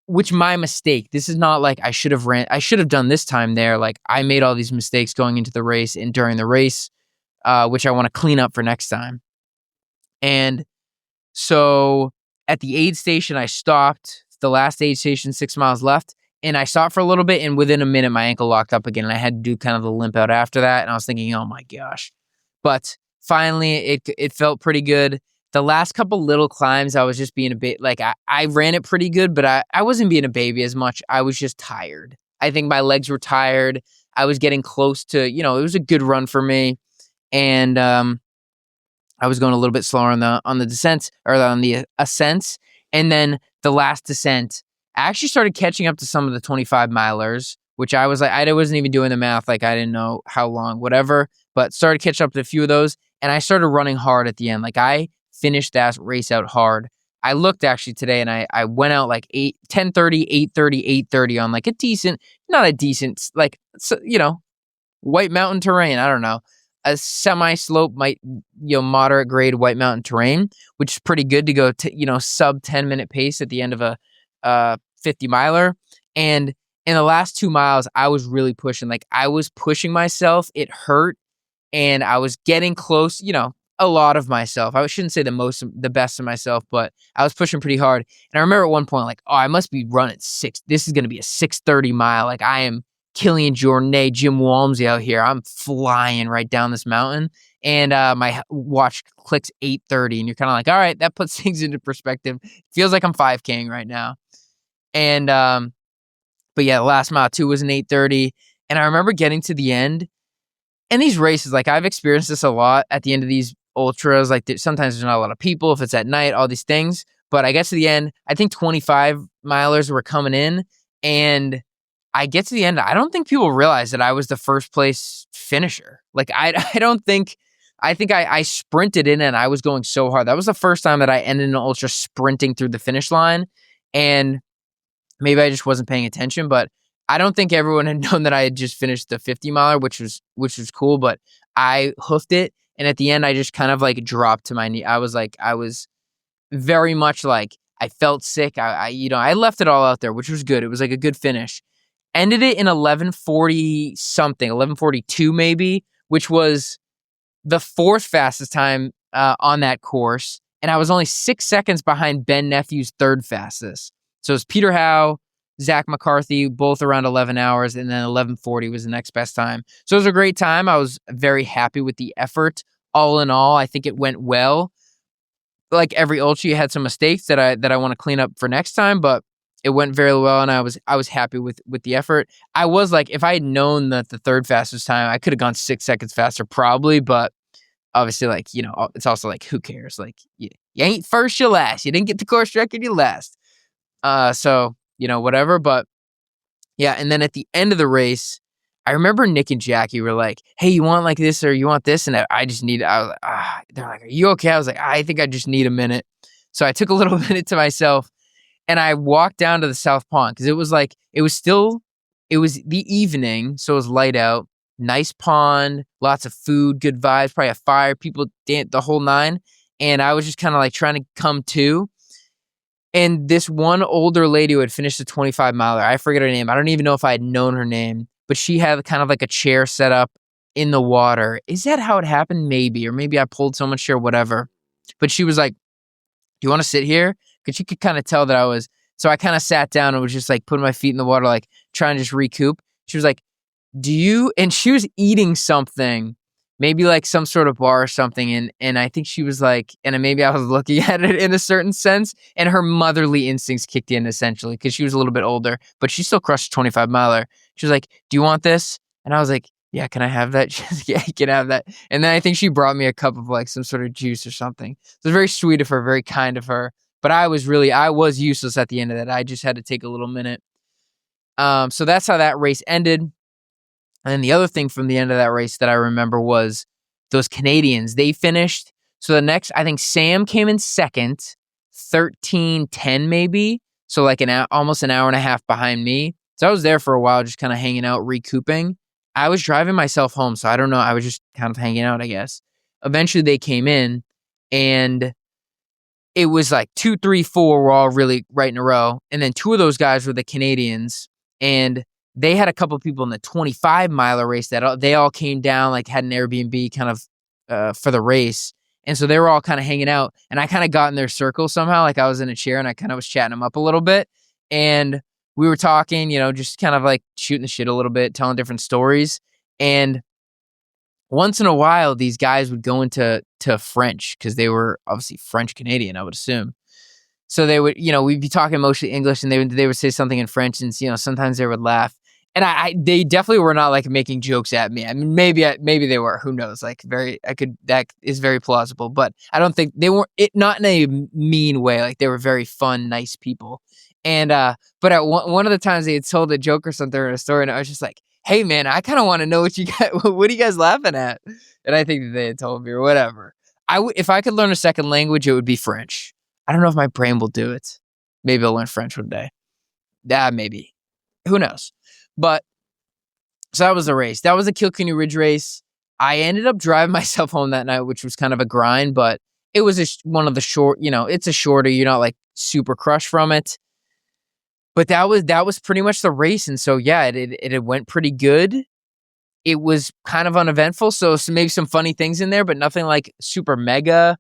Speaker 1: which my mistake. This is not like I should have done this time there. Like, I made all these mistakes going into the race and during the race, which I want to clean up for next time. And so at the aid station, I stopped. The last aid station, 6 miles left. And I stopped for a little bit, and within a minute, my ankle locked up again. And I had to do kind of the limp out after that. And I was thinking, oh my gosh. But finally, it felt pretty good. The last couple little climbs, I was just being a bit, like, I ran it pretty good, but I wasn't being a baby as much. I was just tired. I think my legs were tired. I was getting close to, it was a good run for me. And I was going a little bit slower on the descents, or on the ascents, and then the last descent, I actually started catching up to some of the 25 milers, which I was like, I wasn't even doing the math, like I didn't know how long, whatever, but started catching up to a few of those, and I started running hard at the end. Like, I finished that race out hard. I looked actually today, and I went out like 10:30, 8:30, 8:30 on like a decent, not a decent, like, White Mountain terrain. I don't know. A semi-slope, moderate grade White Mountain terrain, which is pretty good to go to, sub 10-minute pace at the end of a 50 miler. And in the last 2 miles, I was really pushing. Like, I was pushing myself. It hurt, and I was getting close, a lot of myself. I shouldn't say the best of myself, but I was pushing pretty hard. And I remember at one point, like, oh, I must be running this is going to be a 6:30 mile. Like, I am Killian Jornet, Jim Walmsley out here. I'm flying right down this mountain, and my watch clicks 8:30, and you're kind of like, all right, that puts things into perspective. Feels like I'm 5K'ing right now. And but yeah, the last mile too was an 8:30, and I remember getting to the end. And these races, like, I've experienced this a lot at the end of these ultras. Like, sometimes there's not a lot of people if it's at night, all these things. But I get to the end, I think 25 milers were coming in, and I get to the end. I don't think people realize that I was the first place finisher. Like, I don't think, I think I sprinted in, and I was going so hard. That was the first time that I ended an ultra sprinting through the finish line. And maybe I just wasn't paying attention, but I don't think everyone had known that I had just finished the 50 miler, which was cool, but I hoofed it. And at the end, I just kind of like dropped to my knee. I was very much like, I felt sick. I left it all out there, which was good. It was like a good finish. Ended it in 11:40 something, 11:42 maybe, which was the fourth fastest time on that course. And I was only 6 seconds behind Ben Nephew's third fastest. So it was Peter Howe, Zach McCarthy, both around 11 hours, and then 11:40 was the next best time. So it was a great time. I was very happy with the effort. All in all, I think it went well. Like every ultra, you had some mistakes that I want to clean up for next time, but it went very well, and I was happy with the effort. I was like, if I had known that the third fastest time, I could have gone 6 seconds faster probably, but obviously, like, it's also like, who cares? Like, you ain't first, you last. You didn't get the course record, you last. So, whatever. But yeah, and then at the end of the race, I remember Nick and Jackie were like, "Hey, you want like this or you want this?" And I was like, they're like, "Are you okay?" I was like, "I think I just need a minute." So I took a little minute to myself and I walked down to the South Pond because it was the evening, so it was light out, nice pond, lots of food, good vibes, probably a fire, people the whole nine. And I was just kind of like trying to come to. And this one older lady who had finished the 25 miler, I forget her name. I don't even know if I had known her name, but she had kind of like a chair set up in the water. Is that how it happened? Maybe. Or maybe I pulled someone's chair, whatever. But she was like, "Do you want to sit here?" Because she could kind of tell that I was. So I kind of sat down and was just like putting my feet in the water, like trying to just recoup. She was like, "Do you," and she was eating something, maybe like some sort of bar or something, and I think she was like, and maybe I was looking at it in a certain sense, and her motherly instincts kicked in essentially because she was a little bit older, but she still crushed a 25 miler. She was like, "Do you want this?" And I was like, "Yeah, can I have that?" She was like, "Yeah, you can have that." And then I think she brought me a cup of like some sort of juice or something. So it was very sweet of her, very kind of her. But I was useless at the end of that. I just had to take a little minute. So that's how that race ended. And then the other thing from the end of that race that I remember was those Canadians. They finished. So the next, I think Sam came in second, 13:10 maybe. So like almost an hour and a half behind me. So I was there for a while, just kind of hanging out, recouping. I was driving myself home, so I don't know. I was just kind of hanging out, I guess. Eventually they came in and it was like 2, 3, 4 were all really right in a row. And then two of those guys were the Canadians. And they had a couple of people in the 25 miler race that they all came down, like had an Airbnb kind of for the race. And so they were all kind of hanging out. And I kind of got in their circle somehow. Like I was in a chair and I kind of was chatting them up a little bit. And we were talking, just kind of like shooting the shit a little bit, telling different stories. And once in a while, these guys would go into French because they were obviously French Canadian, I would assume. So they would, we'd be talking mostly English, and they would say something in French, and sometimes they would laugh. And they definitely were not like making jokes at me. I mean, maybe they were. Who knows? Like that is very plausible, but I don't think they weren't. Not in a mean way. Like they were very fun, nice people. And but at one of the times they had told a joke or something in a story, and I was just like, "Hey man, I kind of want to know what you got. What are you guys laughing at?" And I think that they had told me or whatever. If I could learn a second language, it would be French. I don't know if my brain will do it. Maybe I'll learn French one day. Maybe. Who knows? But so that was the race. That was the Kilkenny Ridge Race. I ended up driving myself home that night, which was kind of a grind, but it was one of the short, it's a shorter, you're not like super crushed from it. But that was pretty much the race. And so, yeah, it went pretty good. It was kind of uneventful. So maybe some funny things in there, but nothing like super mega.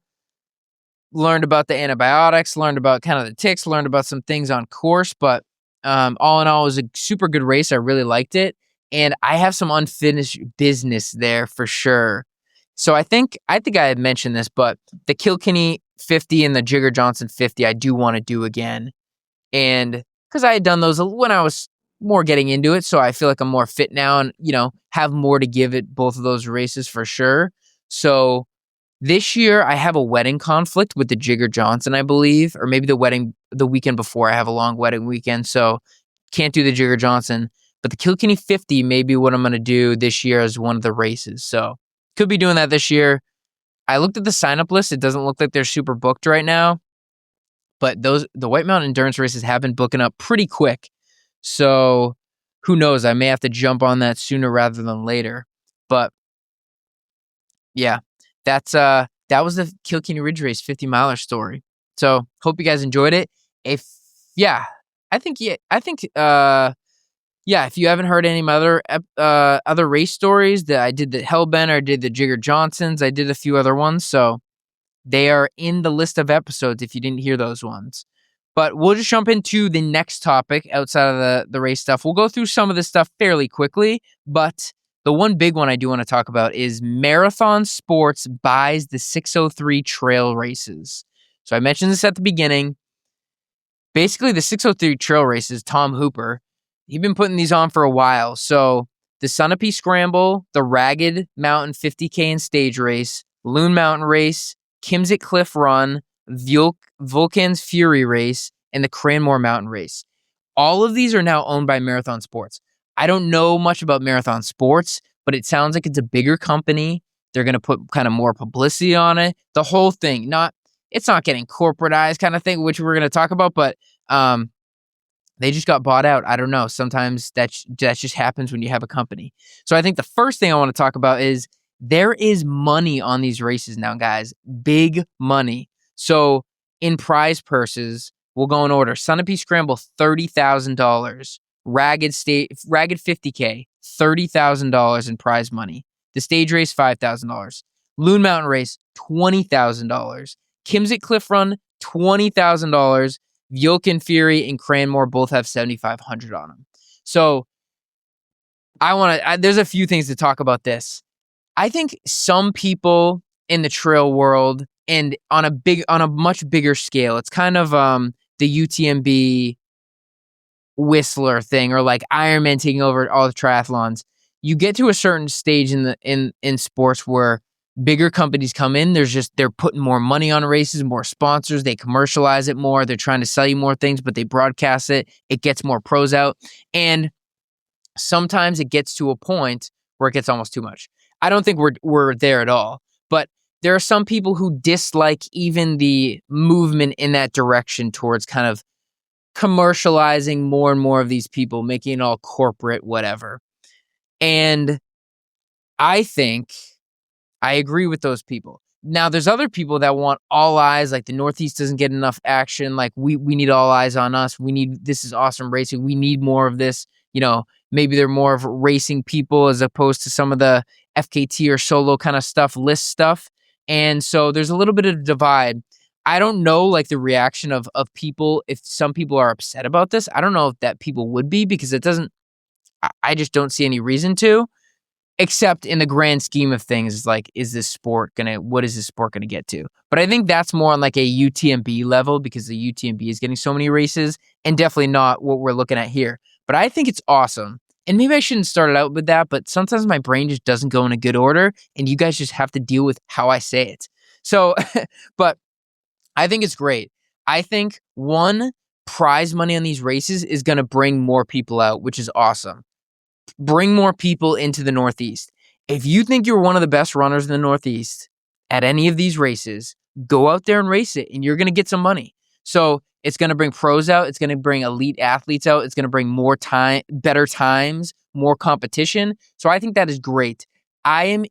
Speaker 1: Learned about the antibiotics, learned about kind of the ticks, learned about some things on course. But all in all, it was a super good race. I really liked it. And I have some unfinished business there for sure. So I think I had mentioned this, but the Kilkenny 50 and the Jigger Johnson 50, I do want to do again. And because I had done those when I was more getting into it, so I feel like I'm more fit now and, have more to give at both of those races for sure. So this year I have a wedding conflict with the Jigger Johnson, I believe, or maybe the weekend before I have a long wedding weekend, so can't do the Jigger Johnson. But the Kilkenny 50 may be what I'm going to do this year as one of the races. So could be doing that this year. I looked at the sign-up list. It doesn't look like they're super booked right now. But the White Mountain Endurance races have been booking up pretty quick. So who knows? I may have to jump on that sooner rather than later. But yeah, that was the Kilkenny Ridge Race 50 miler story. So hope you guys enjoyed it. If if you haven't heard any of my other race stories, that I did the Hellbent, I did the Jigger Johnsons, I did a few other ones, so they are in the list of episodes if you didn't hear those ones. But we'll just jump into the next topic outside of the race stuff. We'll go through some of this stuff fairly quickly, but the one big one I do want to talk about is Marathon Sports buys the 603 trail races. So I mentioned this at the beginning. Basically, the 603 trail races, Tom Hooper, he's been putting these on for a while. So the Sunapee Scramble, the Ragged Mountain 50K and Stage Race, Loon Mountain Race, Kimsett Cliff Run, Vulcan's Fury Race, and the Cranmore Mountain Race. All of these are now owned by Marathon Sports. I don't know much about Marathon Sports, but it sounds like it's a bigger company. They're going to put kind of more publicity on it. The whole thing, it's not getting corporatized kind of thing, which we're going to talk about, but they just got bought out. I don't know. Sometimes that just happens when you have a company. So I think the first thing I want to talk about is there is money on these races now, guys. Big money. So in prize purses, we'll go in order. Sunapee Scramble, $30,000. Ragged 50K, $30,000 in prize money. The stage race, $5,000. Loon Mountain Race, $20,000. Kimsett Cliff Run, $20,000. Yoken Fury and Cranmore both have $7,500 on them. So there's a few things to talk about this. I think some people in the trail world and on a much bigger scale, it's kind of the UTMB Whistler thing, or like Ironman taking over all the triathlons. You get to a certain stage in sports where bigger companies come in. They're putting more money on races, more sponsors. They commercialize it more. They're trying to sell you more things, but they broadcast it. It gets more pros out. And sometimes it gets to a point where it gets almost too much. I don't think we're there at all. But there are some people who dislike even the movement in that direction towards kind of commercializing more and more of these people, making it all corporate, whatever. And I think I agree with those people. Now, there's other people that want all eyes, like the Northeast doesn't get enough action. Like we need all eyes on us. This is awesome racing. We need more of this. Maybe they're more of racing people as opposed to some of the FKT or solo kind of stuff, list stuff. And so there's a little bit of a divide. I don't know, like the reaction of people, if some people are upset about this. I don't know if that people would be, because I just don't see any reason to. Except in the grand scheme of things, like, what is this sport gonna get to? But I think that's more on like a UTMB level, because the UTMB is getting so many races, and definitely not what we're looking at here. But I think it's awesome. And maybe I shouldn't start it out with that, but sometimes my brain just doesn't go in a good order, and you guys just have to deal with how I say it. So, but I think it's great. I think prize money on these races is gonna bring more people out, which is awesome. Bring more people into the Northeast. If you think you're one of the best runners in the Northeast at any of these races, go out there and race it, and you're going to get some money. So it's going to bring pros out. It's going to bring elite athletes out. It's going to bring more time, better times, more competition. So I think that is great. I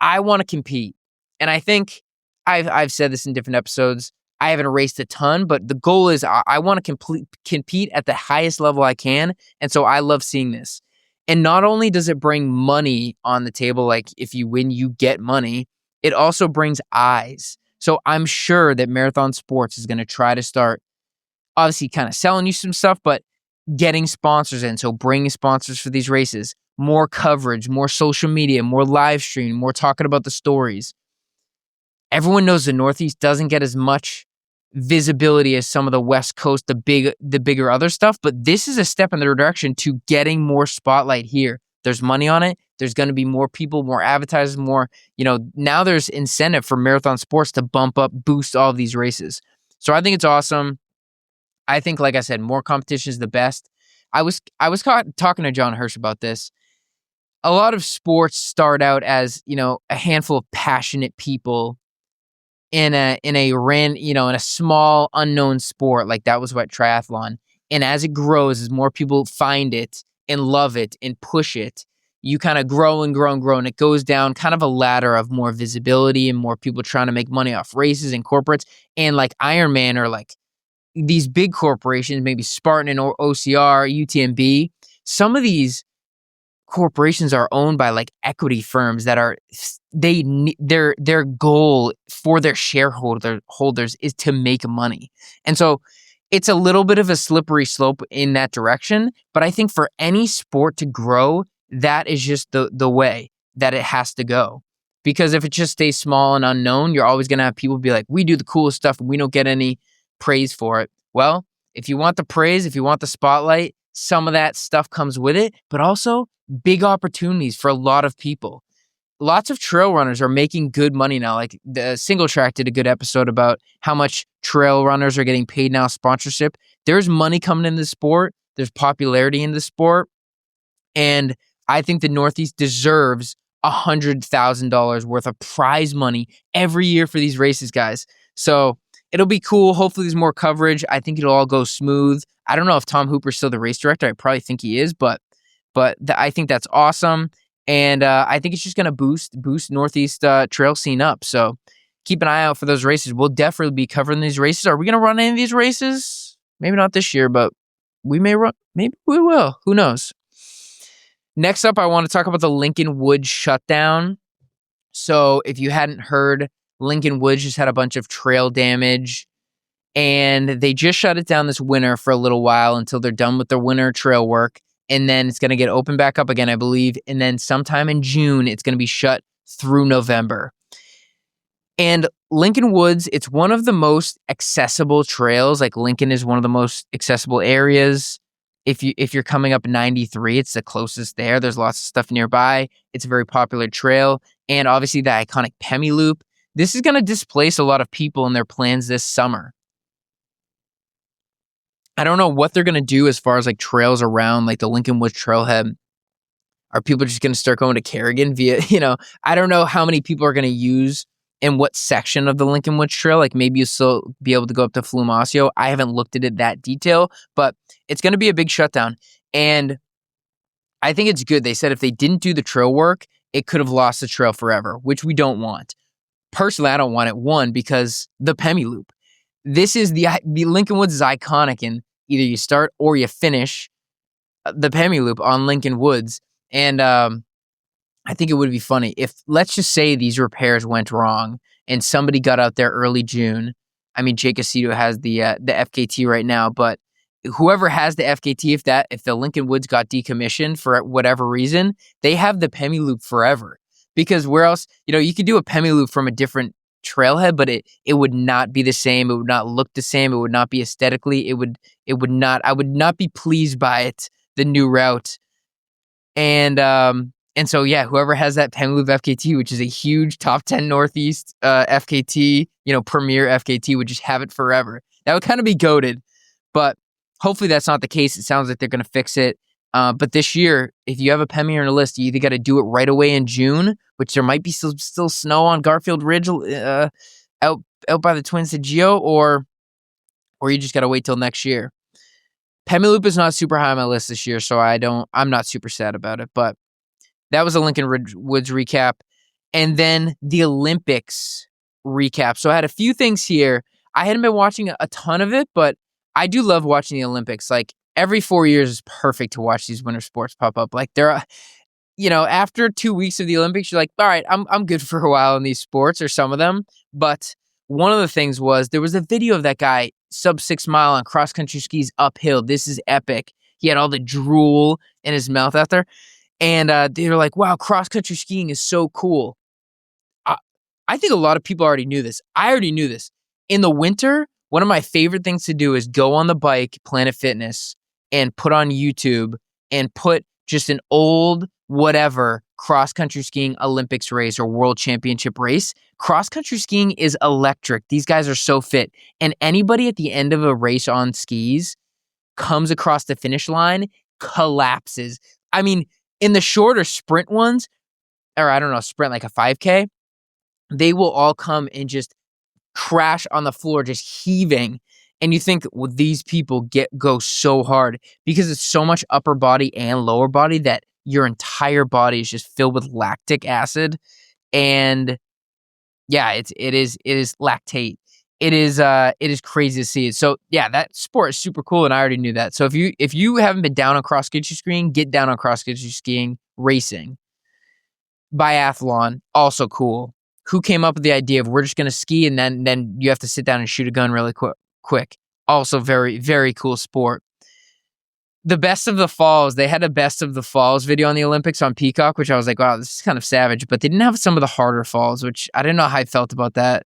Speaker 1: want to compete. And I think I've said this in different episodes. I haven't raced a ton, but the goal is I want to compete at the highest level I can. And so I love seeing this. And not only does it bring money on the table, like if you win, you get money, it also brings eyes. So I'm sure that Marathon Sports is going to try to start, obviously kind of selling you some stuff, but getting sponsors in. So bringing sponsors for these races, more coverage, more social media, more live stream, more talking about the stories. Everyone knows the Northeast doesn't get as much visibility as some of the West Coast, the bigger other stuff, but this is a step in the direction to getting more spotlight here. There's money on it. There's going to be more people, more advertisers, more, now there's incentive for Marathon Sports to boost all of these races. So I think it's awesome. I think, like I said, more competition is the best. I was talking to John Hirsch about this. A lot of sports start out as, a handful of passionate people in a small unknown sport. Like that was what triathlon. And as it grows, as more people find it and love it and push it, you kind of grow and grow and grow, and it goes down kind of a ladder of more visibility and more people trying to make money off races and corporates. And like Ironman, or like these big corporations, maybe Spartan and OCR, UTMB, some of these corporations are owned by like equity firms that are their goal for their shareholders is to make money. And so it's a little bit of a slippery slope in that direction, but I think for any sport to grow, that is just the way that it has to go. Because if it just stays small and unknown, you're always going to have people be like, we do the coolest stuff and we don't get any praise for it. Well, if you want the praise, if you want the spotlight, some of that stuff comes with it, but also big opportunities for a lot of people. Lots of trail runners are making good money now. Like the Single Track did a good episode about how much trail runners are getting paid now, sponsorship. There's money coming in the sport. There's popularity in the sport. And I think the Northeast deserves $100,000 worth of prize money every year for these races, guys. So it'll be cool. Hopefully there's more coverage. I think it'll all go smooth. I don't know if Tom Hooper's still the race director. I probably think he is, but I think that's awesome. And I think it's just going to boost Northeast trail scene up. So keep an eye out for those races. We'll definitely be covering these races. Are we going to run any of these races? Maybe not this year, but we may run. Maybe we will. Who knows? Next up, I want to talk about the Lincoln Woods shutdown. So if you hadn't heard, Lincoln Woods just had a bunch of trail damage, and they just shut it down this winter for a little while until they're done with their winter trail work. And then it's going to get opened back up again, I believe. And then sometime in June, it's going to be shut through November. And Lincoln Woods, it's one of the most accessible trails. Like Lincoln is one of the most accessible areas. If you're coming up 93, it's the closest there. There's lots of stuff nearby. It's a very popular trail. And obviously the iconic Pemi Loop. This is going to displace a lot of people in their plans this summer. I don't know what they're going to do as far as like trails around like the Lincoln Woods trailhead. Are people just going to start going to Kerrigan via, I don't know how many people are going to use in what section of the Lincoln Woods Trail. Like maybe you'll still be able to go up to Flumasio. I haven't looked at it that detail, but it's going to be a big shutdown. And I think it's good. They said if they didn't do the trail work, it could have lost the trail forever, which we don't want. Personally, I don't want it. One, because the Pemi Loop. This is the Lincoln Woods is iconic, and either you start or you finish the Pemi Loop on Lincoln Woods. And I think it would be funny if, let's just say these repairs went wrong and somebody got out there early June. I mean, Jake Aceto has the FKT right now, but whoever has the FKT, if the Lincoln Woods got decommissioned for whatever reason, they have the Pemi Loop forever. Because where else, you could do a Pemi Loop from a different trailhead, but it would not be the same. It would not look the same. It would not be aesthetically. I would not be pleased by it, the new route. And so, yeah, whoever has that Pemi Loop FKT, which is a huge top 10 Northeast FKT, premier FKT, would just have it forever. That would kind of be goated, but hopefully that's not the case. It sounds like they're going to fix it. But this year, if you have a Pemi on your list, you either got to do it right away in June, which there might be still snow on Garfield Ridge out by the Twin Geo, or you just got to wait till next year. Pemi Loop is not super high on my list this year, so I'm not super sad about it, but that was a Lincoln Woods recap. And then the Olympics recap. So I had a few things here. I hadn't been watching a ton of it, but I do love watching the Olympics. Like every 4 years is perfect to watch these winter sports pop up. Like after 2 weeks of the Olympics, you're like, all right, I'm good for a while in these sports or some of them. But one of the things was there was a video of that guy sub 6 mile on cross country skis uphill. This is epic. He had all the drool in his mouth out there. And they were like, wow, cross-country skiing is so cool. I think a lot of people already knew this. I already knew this. In the winter, one of my favorite things to do is go on the bike, Planet Fitness, and put on YouTube and put just an old whatever cross-country skiing Olympics race or world championship race. Cross-country skiing is electric. These guys are so fit. And anybody at the end of a race on skis comes across the finish line, collapses. I mean, in the shorter sprint ones, or I don't know, sprint like a 5K, they will all come and just crash on the floor, just heaving. And you think, well, these people go so hard because it's so much upper body and lower body that your entire body is just filled with lactic acid. And yeah, it is lactate. It is crazy to see it. So yeah, that sport is super cool, and I already knew that. So if you haven't been down on cross country skiing, get down on cross country skiing. Racing, biathlon, also cool. Who came up with the idea of we're just gonna ski and then you have to sit down and shoot a gun really quick? Also very, very cool sport. The best of the falls, they had a best of the falls video on the Olympics on Peacock, which I was like, wow, this is kind of savage. But they didn't have some of the harder falls, which I didn't know how I felt about that.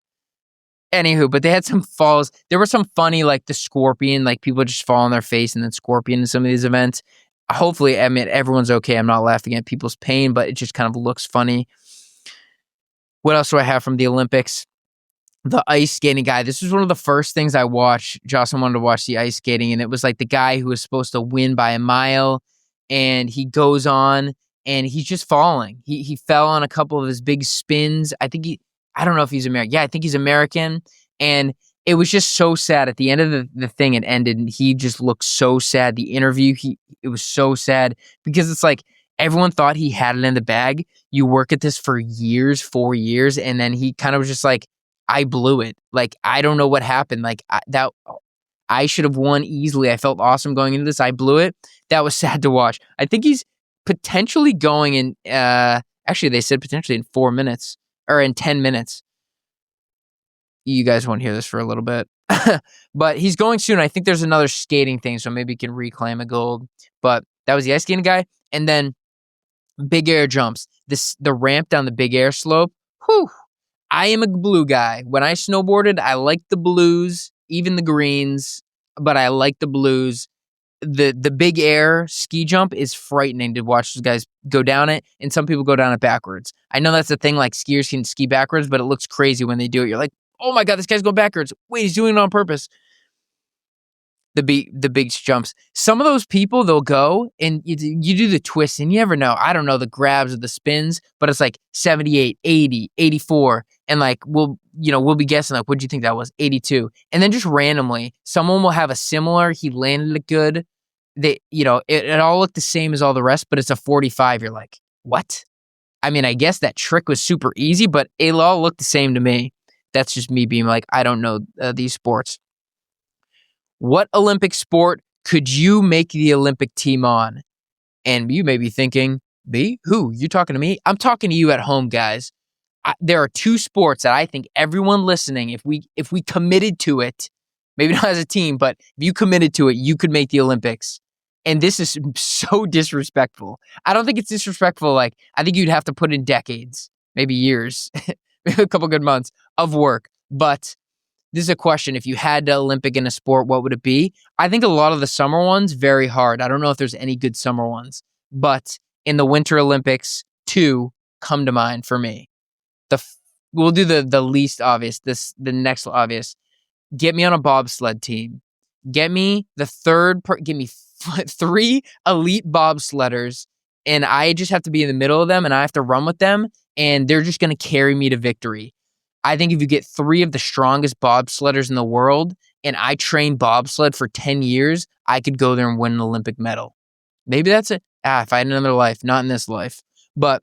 Speaker 1: Anywho, but they had some falls. There were some funny, like the scorpion, like people just fall on their face and then scorpion in some of these events. Hopefully, I mean, everyone's okay. I'm not laughing at people's pain, but it just kind of looks funny. What else do I have from the Olympics? The ice skating guy. This was one of the first things I watched. Jocelyn wanted to watch the ice skating, and it was like the guy who was supposed to win by a mile, and he goes on and he's just falling. He fell on a couple of his big spins. I don't know if he's American. Yeah, I think he's American. And it was just so sad. At the end of the thing, it ended, and he just looked so sad. The interview, it was so sad because it's like everyone thought he had it in the bag. You work at this for years, 4 years, and then he kind of was just like, I blew it. Like, I don't know what happened. Like, I should have won easily. I felt awesome going into this. I blew it. That was sad to watch. I think he's potentially going in, actually, they said potentially in 4 minutes or in 10 minutes. You guys won't hear this for a little bit. But he's going soon. I think there's another skating thing, so maybe he can reclaim a gold. But that was the ice skating guy. And then big air jumps. The ramp down the big air slope. Whew. I am a blue guy. When I snowboarded, I liked the blues, even the greens, but I like the blues. The big air ski jump is frightening to watch those guys go down it, and some people go down it backwards. I know that's the thing, like skiers can ski backwards, but it looks crazy when they do it. You're like, oh my God, this guy's going backwards. Wait, he's doing it on purpose. The big jumps. Some of those people, they'll go and you do the twist, and you never know. I don't know the grabs or the spins, but it's like 78, 80, 84. And like, we'll be guessing, like, what do you think that was? 82. And then just randomly, someone will have a similar, he landed it good. It all looked the same as all the rest, but it's a 45. You're like, what? I mean, I guess that trick was super easy, but it all looked the same to me. That's just me being like, I don't know these sports. What Olympic sport could you make the Olympic team on? And you may be thinking, me? Who? You talking to me? I'm talking to you at home, guys. There are 2 sports that I think everyone listening, if we committed to it, maybe not as a team, but if you committed to it, you could make the Olympics. And this is so disrespectful. I don't think it's disrespectful. Like, I think you'd have to put in decades, maybe years, maybe a couple good months of work. But this is a question. If you had the Olympic in a sport, what would it be? I think a lot of the summer ones, very hard. I don't know if there's any good summer ones. But in the Winter Olympics, 2 come to mind for me. We'll do the least obvious, the next obvious. Get me on a bobsled team. Get me give me 3 elite bobsledders, and I just have to be in the middle of them, and I have to run with them, and they're just going to carry me to victory. I think if you get 3 of the strongest bobsledders in the world, and I train bobsled for 10 years, I could go there and win an Olympic medal. Maybe that's it. If I had another life, not in this life. But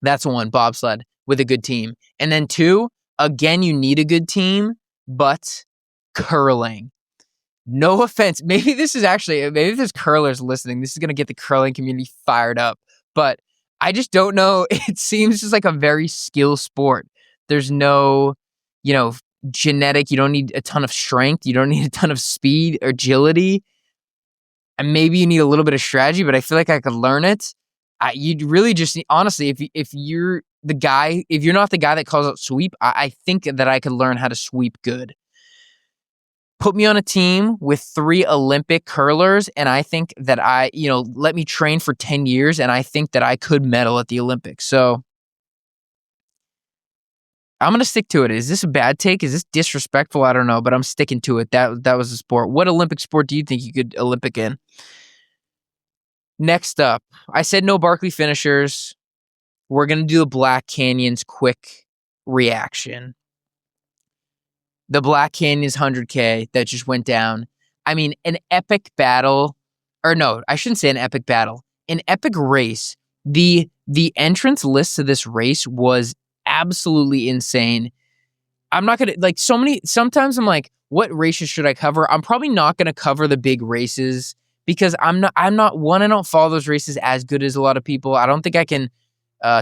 Speaker 1: that's 1, bobsled with a good team. And then 2, again, you need a good team, but curling. No offense. Maybe if there's curlers listening, this is going to get the curling community fired up. But I just don't know. It seems just like a very skill sport. There's no, genetic. You don't need a ton of strength. You don't need a ton of speed or agility. And maybe you need a little bit of strategy, but I feel like I could learn it. You'd really just need, honestly, if you're the guy, if you're not the guy that calls out sweep, I think that I could learn how to sweep good. Put me on a team with 3 Olympic curlers, and I think that let me train for 10 years, and I think that I could medal at the Olympics. So I'm going to stick to it. Is this a bad take? Is this disrespectful? I don't know, but I'm sticking to it. That was a sport. What Olympic sport do you think you could Olympic in? Next up, I said no Barkley finishers. We're going to do the Black Canyon's quick reaction. The Black Canyon's 100K that just went down. I mean, an epic battle. Or no, I shouldn't say an epic battle. An epic race. The entrance list to this race was absolutely insane. I'm not going to, sometimes I'm like, what races should I cover? I'm probably not going to cover the big races because I don't follow those races as good as a lot of people. I don't think I can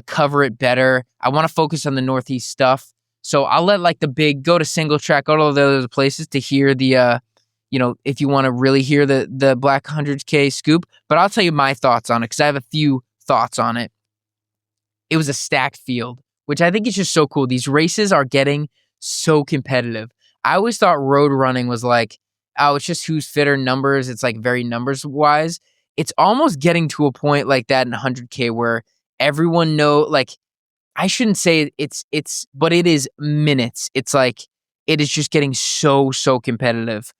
Speaker 1: cover it better. I want to focus on the Northeast stuff. So I'll let the big, go to single track, go to all the other places to hear the, if you want to really hear the Black 100K scoop. But I'll tell you my thoughts on it because I have a few thoughts on it. It was a stacked field, which I think is just so cool. These races are getting so competitive. I always thought road running was it's just who's fitter numbers. It's very numbers wise. It's almost getting to a point like that in 100K where everyone I shouldn't say but it is minutes. It's it is just getting so competitive.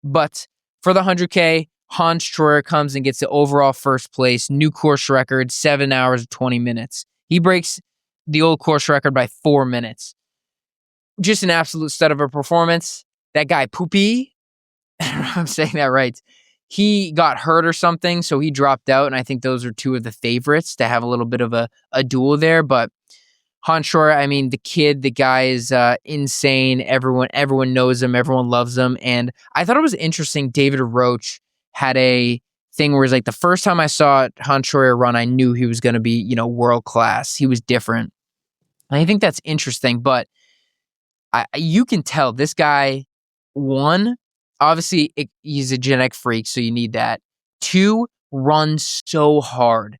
Speaker 1: But for the 100K, Hans Troyer comes and gets the overall first place, new course record, 7 hours and 20 minutes. He breaks the old course record by 4 minutes. Just an absolute stud of a performance. That guy, Poopy, I don't know if I'm saying that right. He got hurt or something, so he dropped out, and I think those are two of the favorites to have a little bit of a duel there. But Hans Troyer, I mean, the guy is insane. Everyone knows him. Everyone loves him. And I thought it was interesting. David Roach had a thing where it's like the first time I saw Hans Troyer run, I knew he was going to be, world class. He was different. And I think that's interesting. But you can tell this guy, one, obviously he's a genetic freak, so you need that. Two, runs so hard.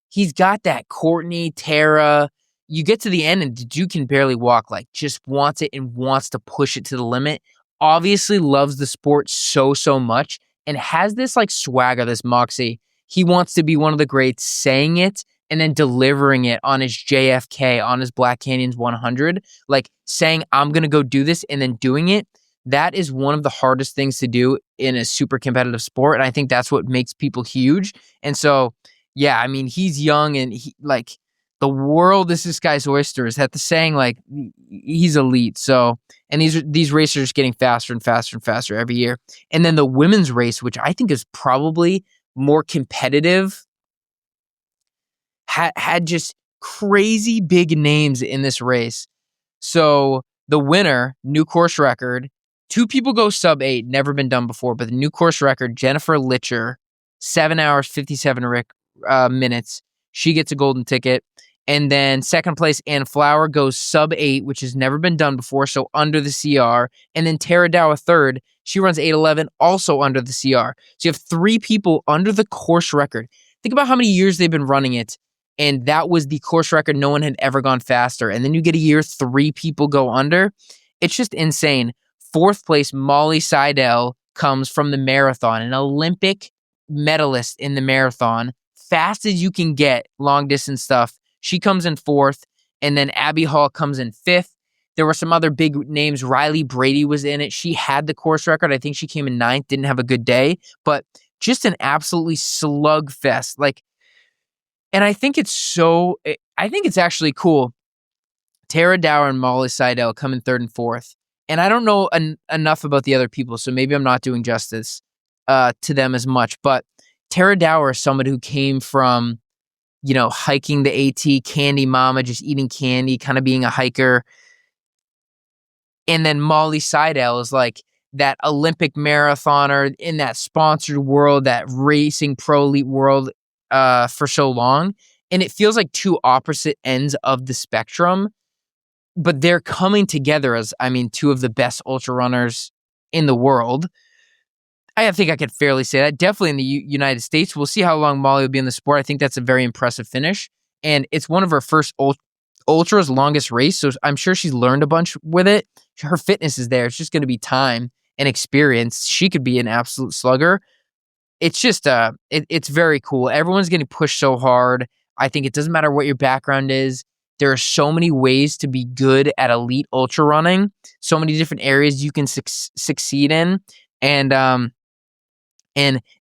Speaker 1: He's got that Courtney, Tara. You get to the end and the dude can barely walk, like just wants it and wants to push it to the limit. Obviously loves the sport so much and has this like swagger, this moxie. He wants to be one of the greats, saying it and then delivering it on his JFK, on his Black Canyons 100, like saying, I'm going to go do this and then doing it. That is one of the hardest things to do in a super competitive sport. And I think that's what makes people huge. And so, yeah, I mean, he's young and the world is this guy's oyster. Is that the saying? Like, he's elite. So, and these racers getting faster and faster and faster every year. And then the women's race, which I think is probably more competitive, had just crazy big names in this race. So the winner, new course record, 2 people go sub 8, never been done before, but the new course record, Jennifer Litcher, 7 hours, 57 minutes. She gets a golden ticket. And then second place, Ann Flower, goes sub 8, which has never been done before, so under the CR. And then Tara Dow, third. She runs 8:11, also under the CR. So you have 3 people under the course record. Think about how many years they've been running it. And that was the course record. No one had ever gone faster. And then you get a year 3 people go under. It's just insane. Fourth place, Molly Seidel, comes from the marathon, an Olympic medalist in the marathon. Fast as you can get, long distance stuff. She comes in 4th. And then Abby Hall comes in 5th. There were some other big names. Riley Brady was in it. She had the course record. I think she came in 9th, didn't have a good day. But just an absolutely slugfest. And I think it's actually cool. Tara Dower and Molly Seidel come in 3rd and 4th. And I don't know enough about the other people, so maybe I'm not doing justice to them as much. But Tara Dower is somebody who came from, hiking the AT, candy mama, just eating candy, kind of being a hiker. And then Molly Seidel is like that Olympic marathoner in that sponsored world, that racing pro elite world for so long. And it feels like 2 opposite ends of the spectrum, but they're coming together as, 2 of the best ultra runners in the world. I think I could fairly say that. Definitely in the United States. We'll see how long Molly will be in the sport. I think that's a very impressive finish. And it's one of her first ultra's longest race, so I'm sure she's learned a bunch with it. Her fitness is there. It's just going to be time and experience. She could be an absolute slugger. It's just, it's very cool. Everyone's getting pushed so hard. I think it doesn't matter what your background is. There are so many ways to be good at elite ultra running. So many different areas you can succeed in. And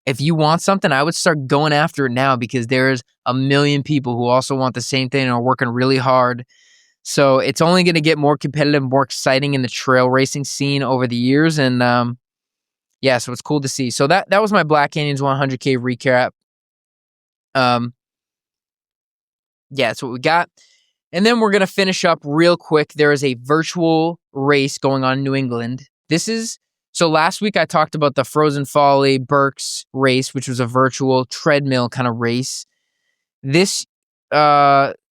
Speaker 1: if you want something, I would start going after it now, because there's a million people who also want the same thing and are working really hard. So it's only going to get more competitive, more exciting in the trail racing scene over the years. And yeah, so it's cool to see. So that was my Black Canyons 100K recap. Yeah, that's what we got. And then we're going to finish up real quick. There is a virtual race going on in New England. So last week I talked about the Frozen Folly BURCS race, which was a virtual treadmill kind of race. This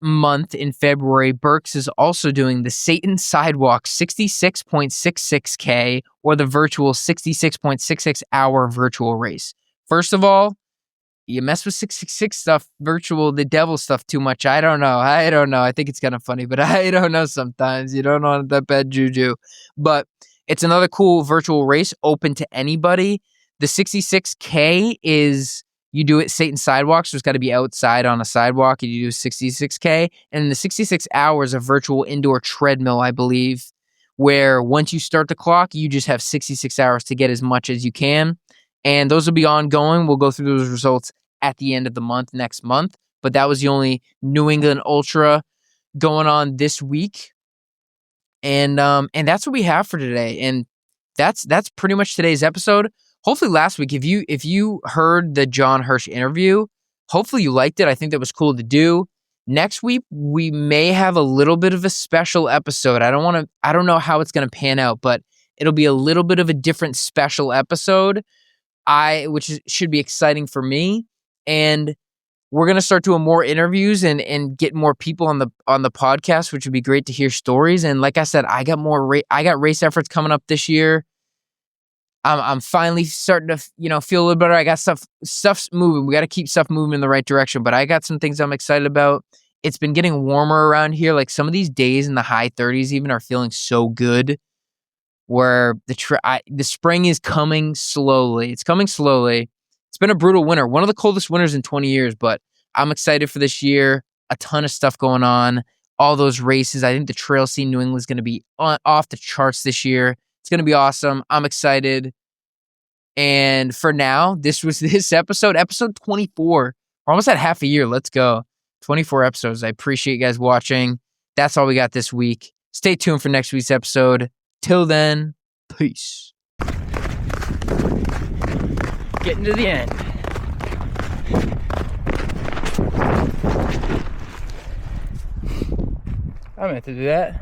Speaker 1: month in February, BURCS is also doing the Satan Sidewalk 66.66K, or the virtual 66.66 hour virtual race. First of all, you mess with 666 stuff, virtual, the devil stuff too much. I don't know. I think it's kind of funny, but I don't know sometimes. You don't want that bad juju. But it's another cool virtual race open to anybody. The 66K is, you do it Satan Sidewalk, so it's got to be outside on a sidewalk, and you do 66K. And the 66 hours of virtual indoor treadmill, I believe, where once you start the clock, you just have 66 hours to get as much as you can. And those will be ongoing. We'll go through those results at the end of the month, next month. But that was the only New England Ultra going on this week. And that's what we have for today. And that's pretty much today's episode. Hopefully last week, if you heard the John Hirsch interview, hopefully you liked it. I think that was cool to do. Next week, we may have a little bit of a special episode. I don't know how it's going to pan out, but it'll be a little bit of a different special episode, should be exciting for me. And we're going to start doing more interviews and get more people on the podcast, which would be great to hear stories. And like I said, I got race efforts coming up this year. I'm finally starting to, feel a little better. I got stuff's moving. We got to keep stuff moving in the right direction, but I got some things I'm excited about. It's been getting warmer around here. Like some of these days in the high 30s even are feeling so good, where the spring is coming slowly. It's coming slowly. It's been a brutal winter, one of the coldest winters in 20 years, but I'm excited for this year. A ton of stuff going on. All those races. I think the trail scene in New England is going to be off the charts this year. It's going to be awesome. I'm excited. And for now, this was this episode 24. We're almost at half a year. Let's go. 24 episodes. I appreciate you guys watching. That's all we got this week. Stay tuned for next week's episode. Till then, peace.
Speaker 2: Getting to the end. I meant to do that.